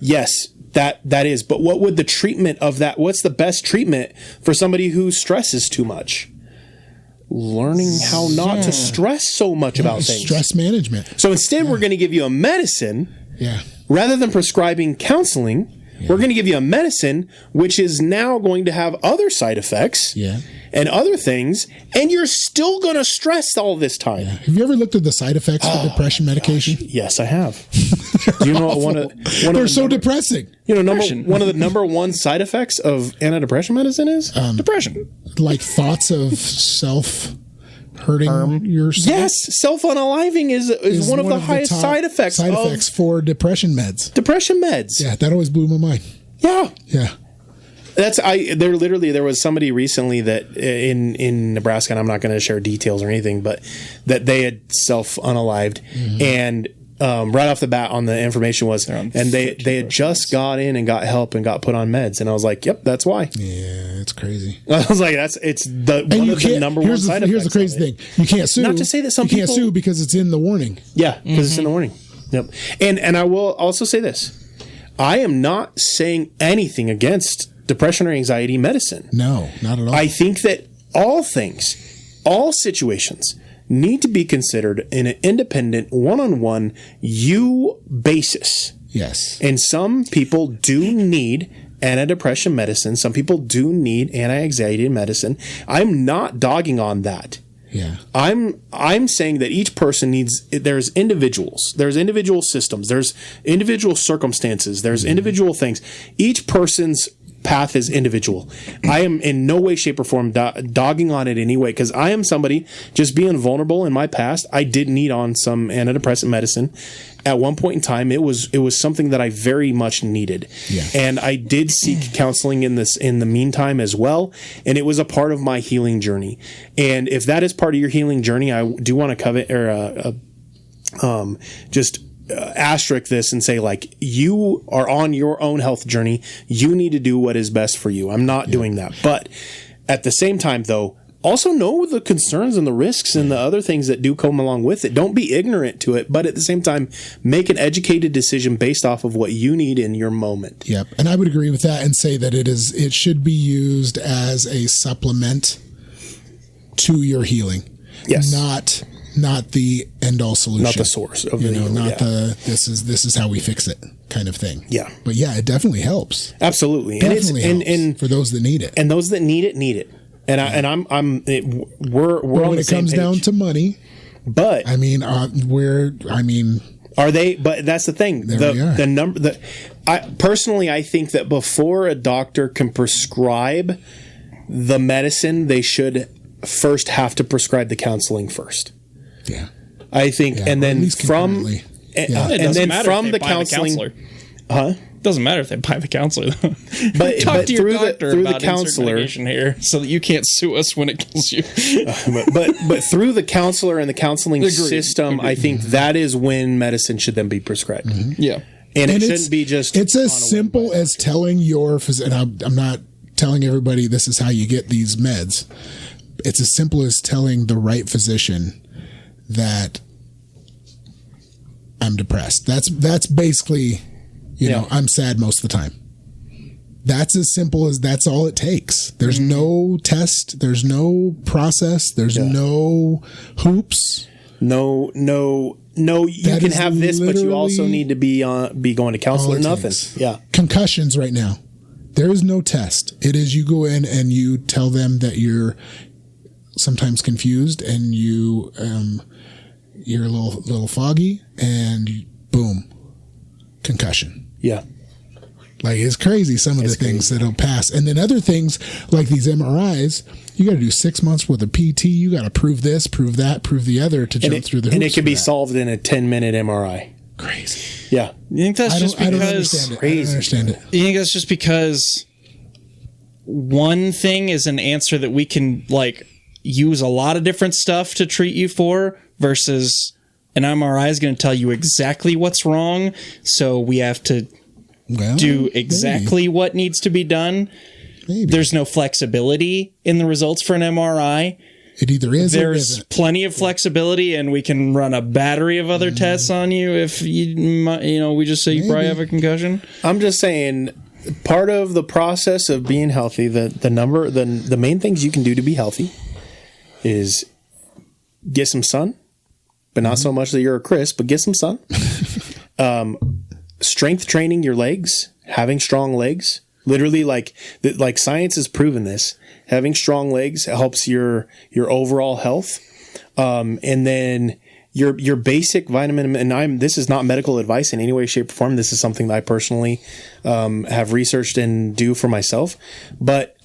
yes, that is. But what would the treatment of that? What's the best treatment for somebody who stresses too much? learning how not to stress so much about things. Stress management. So instead, we're going to give you a medicine. Yeah. Rather than prescribing counseling, we're going to give you a medicine which is now going to have other side effects and other things, and you're still going to stress all this time. Yeah. Have you ever looked at the side effects for depression medication? Gosh. Yes, I have. Do you know what they're so depressing. You know, one of the number one side effects of antidepressant medicine is depression. Like thoughts of self-hurting yourself. Yes, self-unaliving is one of the highest top side effects for depression meds. Depression meds. Yeah, that always blew my mind. Yeah. Yeah. There was somebody recently that in Nebraska, and I'm not going to share details or anything, but that they had self-unalived, and right off the bat on the information was, and they had just got in and got help and got put on meds, and I was like, yep, that's why. Yeah, it's crazy. I was like, it's one of the number one side effects. Here's the crazy thing: you can't sue. Not to say that some people can't sue because it's in the warning. Yeah, because it's in the warning. Yep, and I will also say this: I am not saying anything against depression or anxiety medicine. No, not at all. I think that all situations need to be considered in an independent, one-on-one you basis. Yes. And some people do need antidepressant medicine. Some people do need anti-anxiety medicine. I'm not dogging on that. Yeah. I'm saying that each person there's individual systems, there's individual circumstances, there's individual things. Each person's path is individual. I am in no way, shape, or form dogging on it anyway, because I am somebody just being vulnerable in my past. I did need on some antidepressant medicine at one point in time. It was something that I very much needed, and I did seek counseling in the meantime as well, and it was a part of my healing journey. And if that is part of your healing journey, I do want to covet or just asterisk this and say, like, you are on your own health journey. You need to do what is best for you. I'm not doing that. But at the same time, though, also know the concerns and the risks and the other things that do come along with it. Don't be ignorant to it, but at the same time, make an educated decision based off of what you need in your moment. Yep. And I would agree with that and say that it should be used as a supplement to your healing. Yes. Not the end all solution. Not the source of the healing. This is how we fix it kind of thing. Yeah. But yeah, it definitely helps. Absolutely. Definitely helps for those that need it. And those that need it need it. And we're on the same page. When it comes down to money, but I mean, are they? But that's the thing. The number. Personally, I think that before a doctor can prescribe the medicine, they should first have to prescribe the counseling first. Yeah, I think, and then from the counseling, Doesn't matter if they buy the counselor. But talk to your doctor through about the counselor here, so that you can't sue us when it kills you. but through the counselor and the counseling system, I think that is when medicine should then be prescribed. Mm-hmm. Yeah, and it shouldn't be just. It's as simple as telling your physician. I'm not telling everybody this is how you get these meds. It's as simple as telling the right physician that I'm depressed. That's basically, I'm sad most of the time. That's as simple as that's all it takes. There's no test. There's no process. There's no hoops. No. You can have this, but you also need to be going to counselor. Nothing. Yeah. Concussions right now. There is no test. It is you go in and you tell them that you're sometimes confused and you're a little foggy, and boom, concussion. Yeah. Like, it's crazy some of the things that'll pass. And then other things like these MRIs, you got to do 6 months worth of PT. You got to prove this, prove that, prove the other to jump through the hoops. And it can be solved in a 10-minute MRI. Crazy. Yeah. You think that's just because... I don't understand it. You think that's just because one thing is an answer that we can, use a lot of different stuff to treat you for, versus an MRI is going to tell you exactly what's wrong, so we have to do exactly what needs to be done. Maybe. There's no flexibility in the results for an MRI. It either is or There's isn't. plenty of flexibility, and we can run a battery of other tests on you if we just say you probably have a concussion. I'm just saying, part of the process of being healthy, the main things you can do to be healthy is get some sun, but not so much that you're a Chris, but get some sun. Strength training your legs, having strong legs. Literally, like science has proven this. Having strong legs helps your overall health. And then your basic vitamin, and this is not medical advice in any way, shape, or form. This is something that I personally have researched and do for myself. But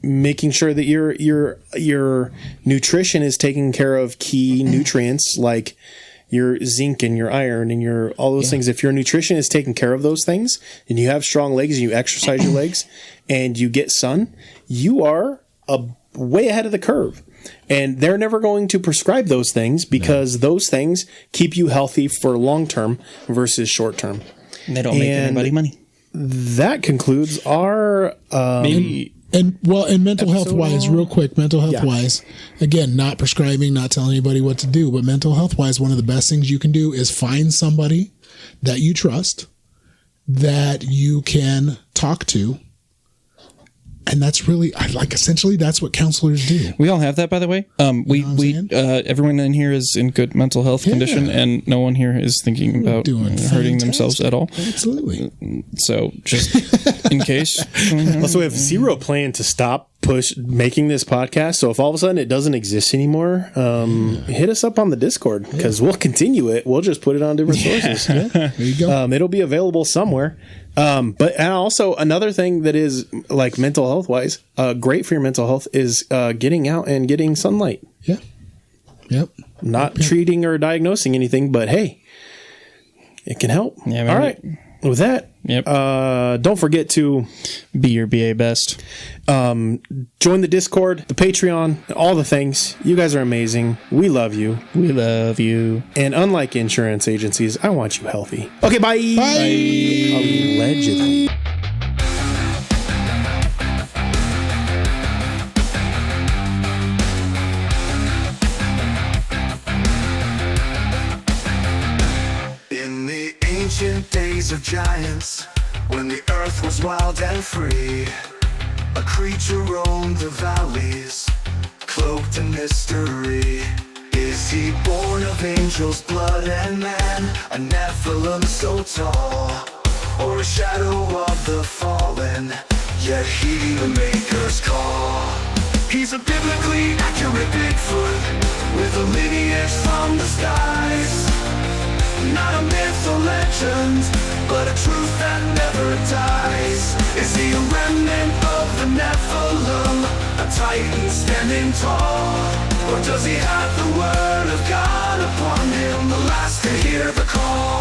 making sure that your nutrition is taking care of key nutrients like your zinc and your iron and all those things. If your nutrition is taking care of those things and you have strong legs and you exercise your legs and you get sun, you are way ahead of the curve. And they're never going to prescribe those things because those things keep you healthy for long term versus short term. And they don't make anybody money. That concludes our And mental health wise, real quick, mental health wise, again, not prescribing, not telling anybody what to do, but mental health wise, one of the best things you can do is find somebody that you trust, that you can talk to. And that's really, essentially, that's what counselors do. We all have that, by the way. Everyone in here is in good mental health condition, and no one here is thinking about hurting themselves at all. Absolutely. So, just in case. Also, we have zero plan to stop making this podcast. So if all of a sudden it doesn't exist anymore, hit us up on the Discord because we'll continue it. We'll just put it on different sources. There you go. It'll be available somewhere. And also another thing that is like mental health wise, great for your mental health is getting out and getting sunlight. Yeah. Yep. Not treating or diagnosing anything, but hey, it can help. Yeah, all right. With that, don't forget to be your BA best. Join the Discord, the Patreon, all the things. You guys are amazing. We love you. We love you. And unlike insurance agencies, I want you healthy. Okay, bye. Bye. Allegedly. In the ancient days of giants, when the earth was wild and free, a creature roamed the valleys, cloaked in mystery. Is he born of angels' blood and man, a Nephilim so tall, or a shadow of the fallen, yet heeding the Maker's call? He's a biblically accurate Bigfoot, with a lineage from the skies. Not a myth or legend, but a truth that never dies. Is he a remnant of the Nephilim, a titan standing tall? Or does he have the word of God upon him, the last to hear the call?